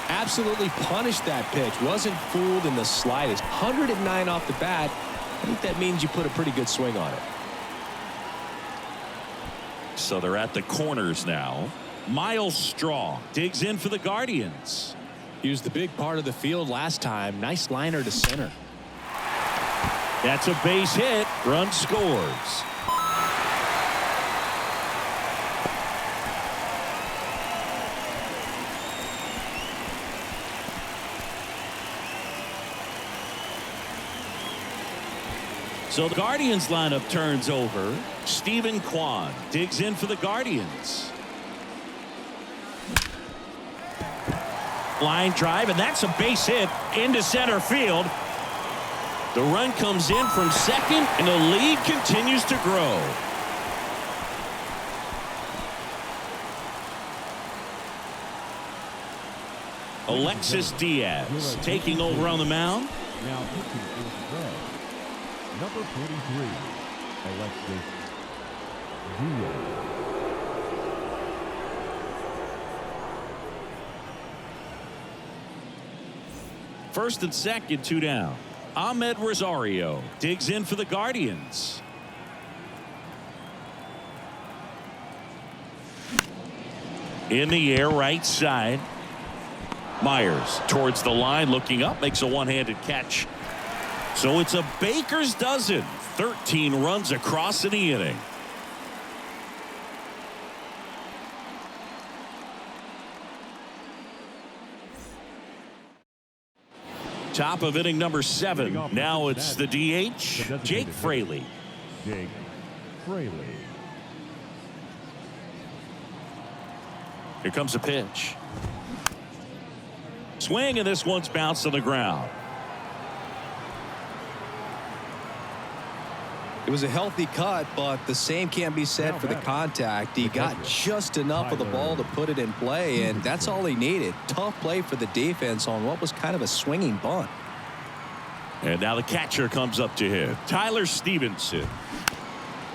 Absolutely punished that pitch. Wasn't fooled in the slightest. 109 off the bat. I think that means you put a pretty good swing on it. So they're at the corners now. Miles Straw digs in for the Guardians. He was the big part of the field last time. Nice liner to center. That's a base hit. Run scores. So the Guardians lineup turns over. Stephen Kwan digs in for the Guardians. Line drive, and that's a base hit into center field. The run comes in from second, and the lead continues to grow. Alexis Diaz taking over on the mound. Now pitching for the Reds, number 43, Alexis Diaz. First and second, 2 down. Ahmed Rosario digs in for the Guardians. In the air, right side. Myers towards the line, looking up, makes a one-handed catch. So it's a baker's dozen. 13 runs across in the inning. Top of inning number 7. Now it's the DH, Jake Fraley. Jake Fraley. Here comes a pitch. Swing, and this one's bounced on the ground. It was a healthy cut, but the same can't be said for the contact. He got just enough of the ball to put it in play, and that's all he needed. Tough play for the defense on what was kind of a swinging bunt. And now the catcher comes up to him, Tyler Stevenson.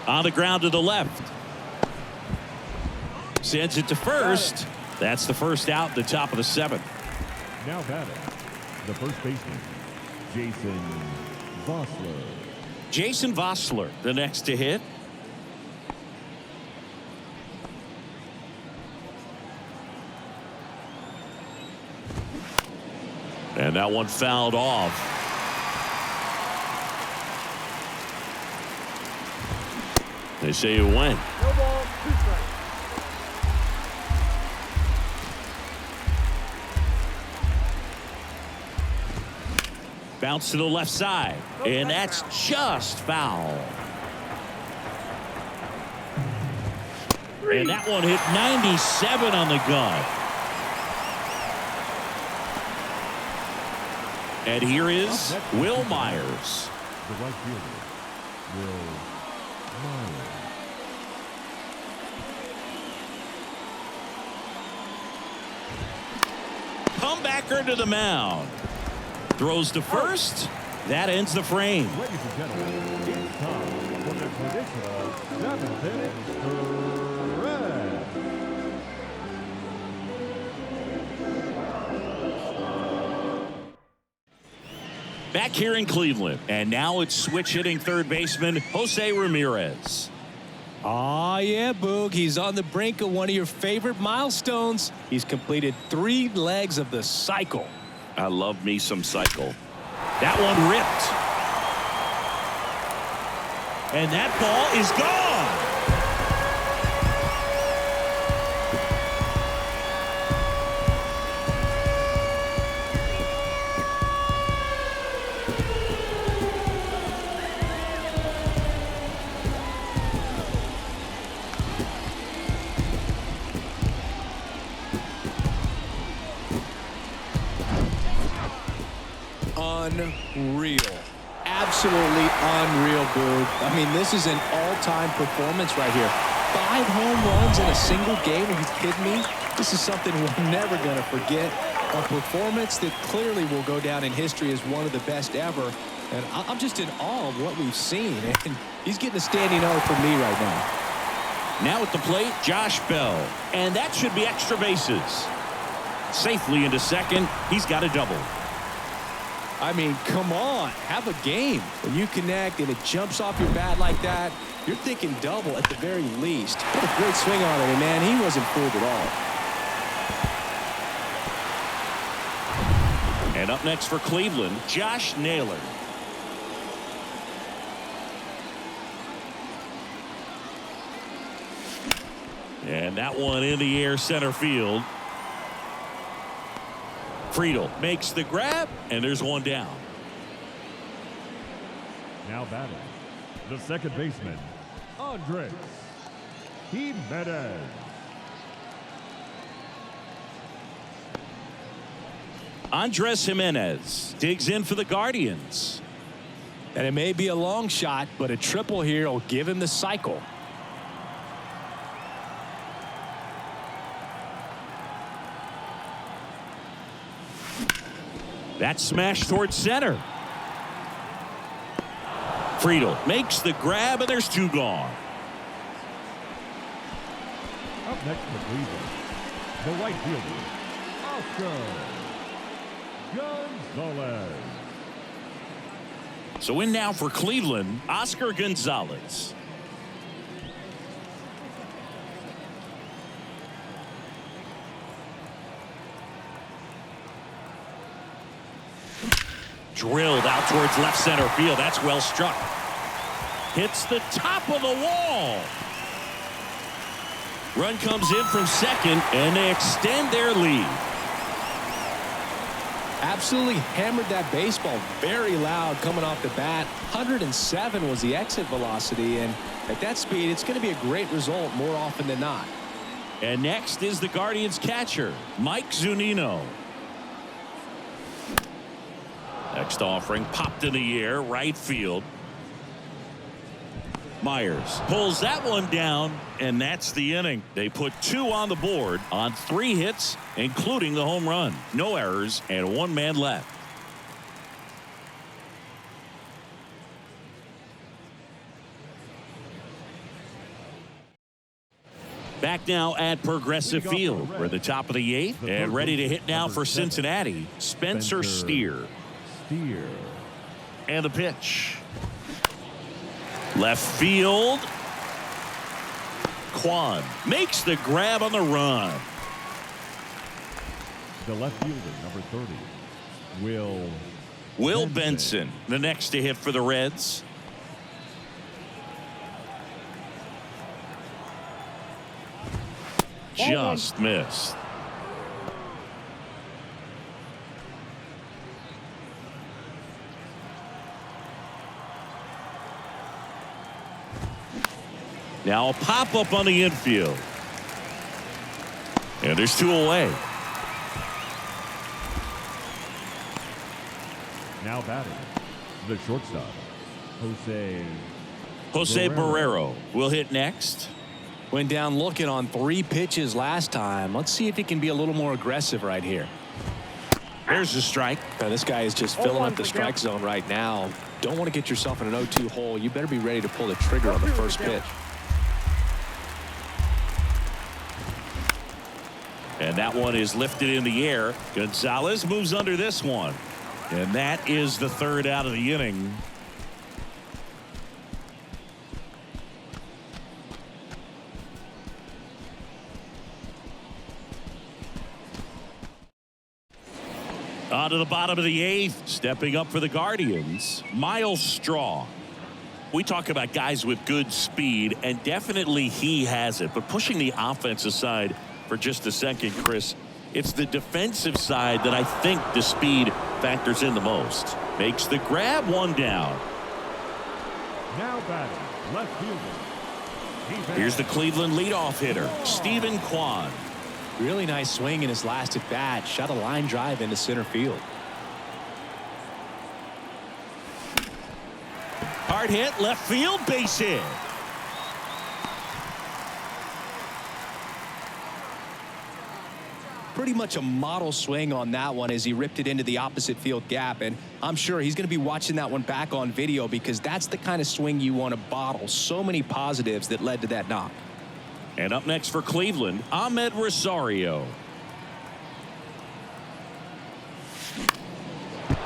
On the ground to the left. Sends it to first. That's the first out at the top of the 7th. Now batting, the first baseman, Jason Vossler. Jason Vossler, the next to hit. And that one fouled off. They say it went. No ball, 2 strikes. Bounce to the left side, and that's just foul. And that one hit 97 on the gun. And here is Will Myers. The right fielder, Will Myers. Comebacker to the mound. Throws to first. That ends the frame. Ladies and gentlemen, it's time for the traditional 7th inning. Red Back here in Cleveland, and now it's switch hitting third baseman Jose Ramirez. Oh, yeah, Boog. He's on the brink of one of your favorite milestones. He's completed 3 legs of the cycle. I love me some cycle. That one ripped. And that ball is gone. Unreal. Absolutely unreal, Boog. I mean, this is an all-time performance right here. 5 home runs in a single game. Are you kidding me? This is something we're never going to forget. A performance that clearly will go down in history as one of the best ever. And I'm just in awe of what we've seen. And he's getting a standing O from me right now. Now at the plate, Josh Bell. And that should be extra bases. Safely into second. He's got a double. I mean, come on, have a game. When you connect and it jumps off your bat like that, you're thinking double at the very least. Put a great swing on it, and man, he wasn't fooled at all. And up next for Cleveland, Josh Naylor. And that one in the air center field. Friedel makes the grab, and there's one down. Now batting, the second baseman, Andres Jimenez. Andres Jimenez digs in for the Guardians. And it may be a long shot, but a triple here will give him the cycle. That smash towards center. Friedel makes the grab, and there's 2 gone. Up next for Cleveland, the right fielder, Oscar Gonzalez. So in now for Cleveland, Oscar Gonzalez. Drilled out towards left center field. That's well struck. Hits the top of the wall. Run comes in from second, and they extend their lead. Absolutely hammered that baseball very loud coming off the bat. 107 was the exit velocity, and at that speed, it's going to be a great result more often than not. And next is the Guardians catcher, Mike Zunino. Next offering popped in the air, right field. Myers pulls that one down, and that's the inning. They put 2 on the board on 3 hits, including the home run. No errors, and 1 man left. Back now at Progressive Field. We're at the top of the 8th, and ready to hit now for Cincinnati, Spencer Steer. And the pitch. Left field. Kwan makes the grab on the run. The left fielder, number 30, Will Benson, the next to hit for the Reds. Just missed. Now a pop-up on the infield. And there's 2 away. Now batting, the shortstop, Jose Barrero will hit next. Went down looking on 3 pitches last time. Let's see if he can be a little more aggressive right here. There's the strike. Now, this guy is just filling up the strike zone right now. Don't want to get yourself in an 0-2 hole. You better be ready to pull the trigger on the first pitch. And that one is lifted in the air. Gonzalez moves under this one. And that is the third out of the inning. On to the bottom of the eighth. Stepping up for the Guardians, Miles Straw. We talk about guys with good speed, and definitely he has it. But pushing the offense aside for just a second, Chris, it's the defensive side that I think the speed factors in the most. Makes the grab, one down. Now batting, left fielder. Here's the Cleveland leadoff hitter, Stephen Kwan. Really nice swing in his last at bat. Shot a line drive into center field. Hard hit, left field, base hit. Pretty much a model swing on that one as he ripped it into the opposite field gap, and I'm sure he's going to be watching that one back on video because that's the kind of swing you want to bottle. So many positives that led to that knock. And up next for Cleveland, Ahmed Rosario.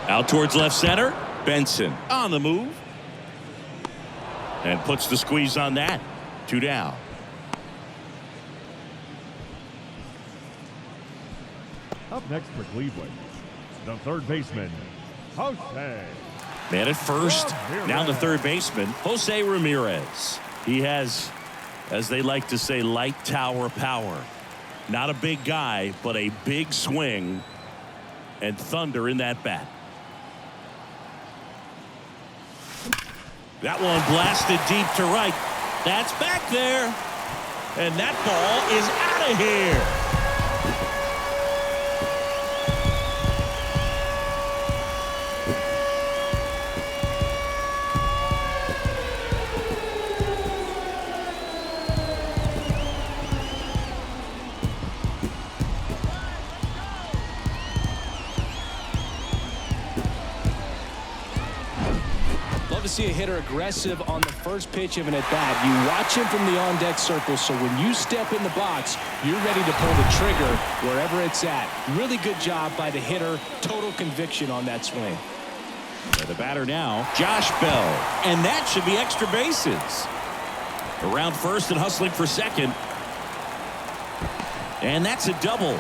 Out towards left center, Benson on the move. And puts the squeeze on that. 2 down. Up next for Cleveland, the third baseman, Jose. Man at first, now the third baseman, Jose Ramirez. He has, as they like to say, light tower power. Not a big guy, but a big swing and thunder in that bat. That one blasted deep to right. That's back there. And that ball is out of here. To see a hitter aggressive on the first pitch of an at-bat. You watch him from the on-deck circle, so when you step in the box, you're ready to pull the trigger wherever it's at. Really good job by the hitter. Total conviction on that swing. And the batter now, Josh Bell. And that should be extra bases. Around first and hustling for second. And that's a double.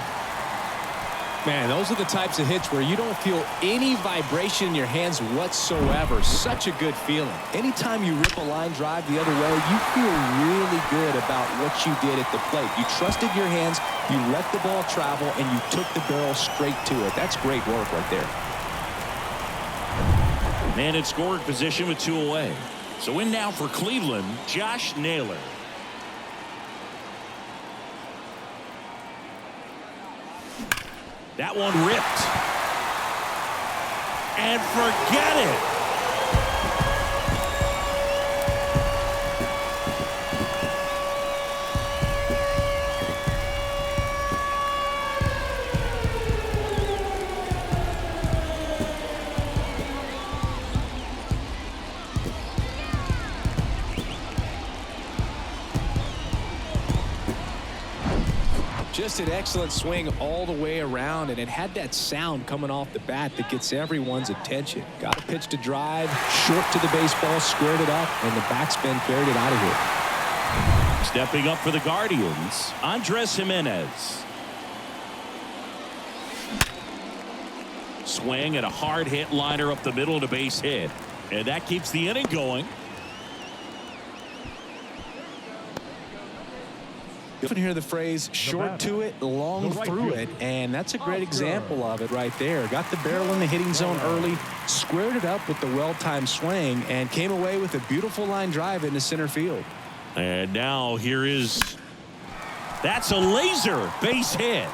Man, those are the types of hits where you don't feel any vibration in your hands whatsoever. Such a good feeling. Anytime you rip a line drive the other way, you feel really good about what you did at the plate. You trusted your hands, you let the ball travel, and you took the barrel straight to it. That's great work right there. Man in scoring position with 2 away. So in now for Cleveland, Josh Naylor. That one ripped. And forget it. Just an excellent swing all the way around, and it had that sound coming off the bat that gets everyone's attention. Got a pitch to drive, short to the baseball, squared it up, and the backspin carried it out of here. Stepping up for the Guardians, Andres Jimenez. Swing and a hard hit liner up the middle to base hit. And that keeps the inning going. You often hear the phrase short to it, long through it, and that's a great example of it right there. Got the barrel in the hitting zone early, squared it up with the well-timed swing, and came away with a beautiful line drive into center field. And now here is, that's a laser base hit.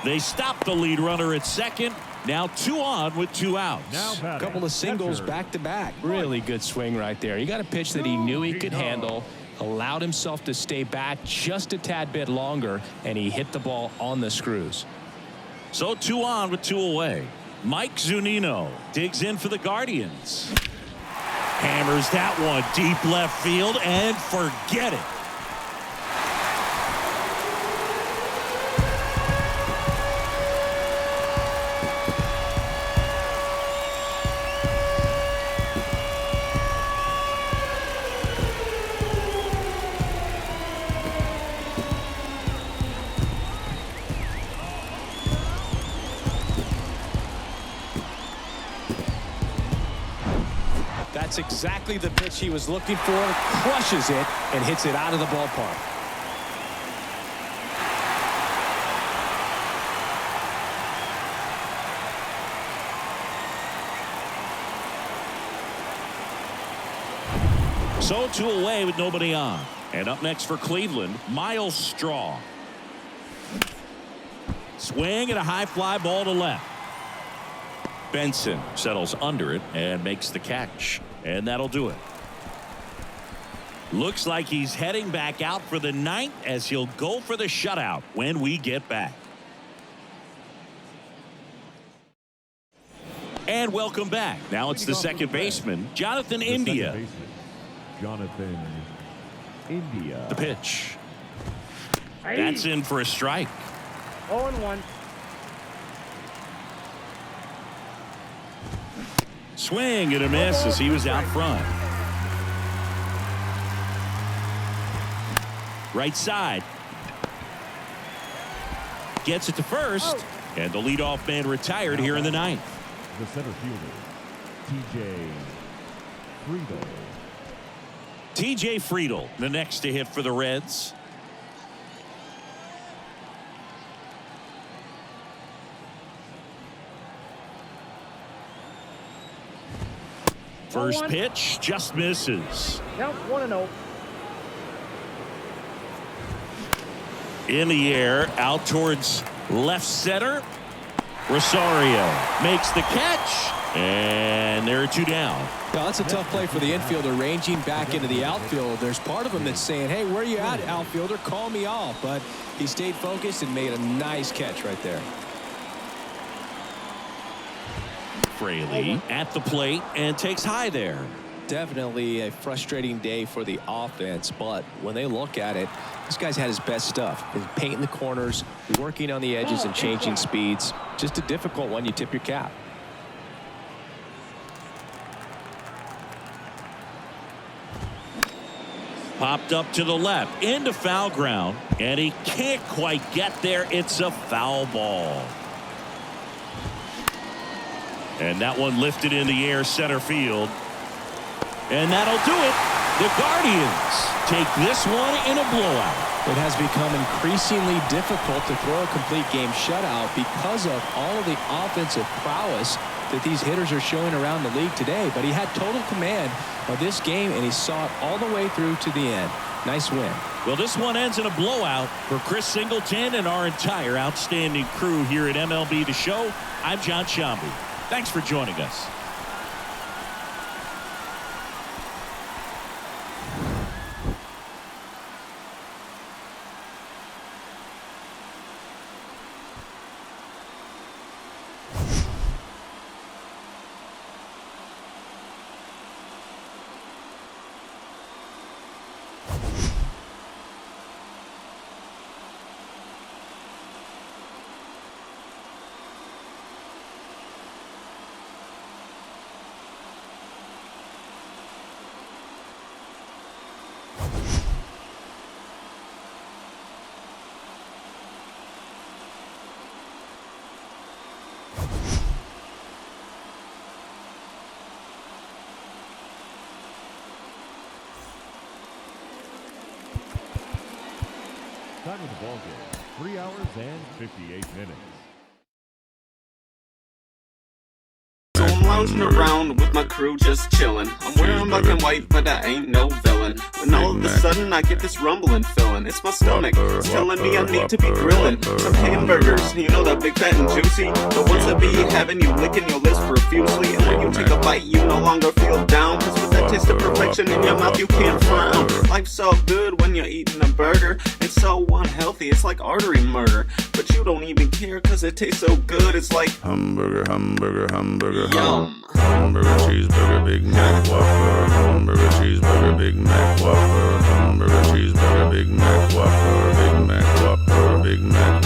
They stop the lead runner at second. Now 2 on with 2 outs. A couple of singles back-to-back. Really good swing right there. He got a pitch that he knew he could handle. Allowed himself to stay back just a tad bit longer, and he hit the ball on the screws. So 2 on with 2 away. Mike Zunino digs in for the Guardians. Hammers that one deep left field, and forget it. That's exactly the pitch he was looking for. Crushes it and hits it out of the ballpark. So 2 away with nobody on. And up next for Cleveland, Miles Straw. Swing and a high fly ball to left. Benson settles under it and makes the catch. And that'll do it. Looks like he's heading back out for the 9th as he'll go for the shutout when we get back. And welcome back. Now it's the second baseman, Jonathan India. Jonathan India. The pitch. That's in for a strike. 0-1. Swing and a miss as he was out front. Right side. Gets it to first. And the leadoff man retired here in the 9th. The center fielder, T.J. Friedel. T.J. Friedel, the next to hit for the Reds. First pitch just misses. Count 1-0. In the air, out towards left center. Rosario makes the catch, and there are 2 down. Now, that's a tough play for the infielder, ranging back into the outfield. There's part of him that's saying, hey, where you at, outfielder? Call me off. But he stayed focused and made a nice catch right there. Fraley at the plate and takes high there. Definitely a frustrating day for the offense, but when they look at it, this guy's had his best stuff. He's painting the corners, working on the edges and changing speeds. Just a difficult one. You tip your cap. Popped up to the left into foul ground, and he can't quite get there. It's a foul ball. And that one lifted in the air center field. And that'll do it. The Guardians take this one in a blowout. It has become increasingly difficult to throw a complete game shutout because of all of the offensive prowess that these hitters are showing around the league today. But he had total command of this game, and he saw it all the way through to the end. Nice win. Well, this one ends in a blowout for Chris Singleton and our entire outstanding crew here at MLB The Show. I'm John Shambi. Thanks for joining us. Time of the ball game, 3 hours and 58 minutes. So I'm lounging around with my crew just chillin'. I'm wearing black and white, but I ain't no villain. When all of a sudden I get this rumbling feeling. It's my stomach, it's telling me I need to be grillin' some hamburgers, you know, that big fat and juicy. The ones that be having you licking your lips profusely. And when you take a bite, you no longer feel down. Cause with that taste of perfection in your mouth, you can't frown. Life's so good when you're eating a burger. It's so unhealthy, it's like artery murder. But you don't even care cause it tastes so good. It's like hamburger, hamburger, hamburger, yum. Hamburger, cheeseburger, Big Mac, Whopper. Hamburger, cheeseburger, Big Mac, Whopper. Hamburger, cheeseburger, Big Mac, Whopper. Big Mac, Whopper, Big Mac.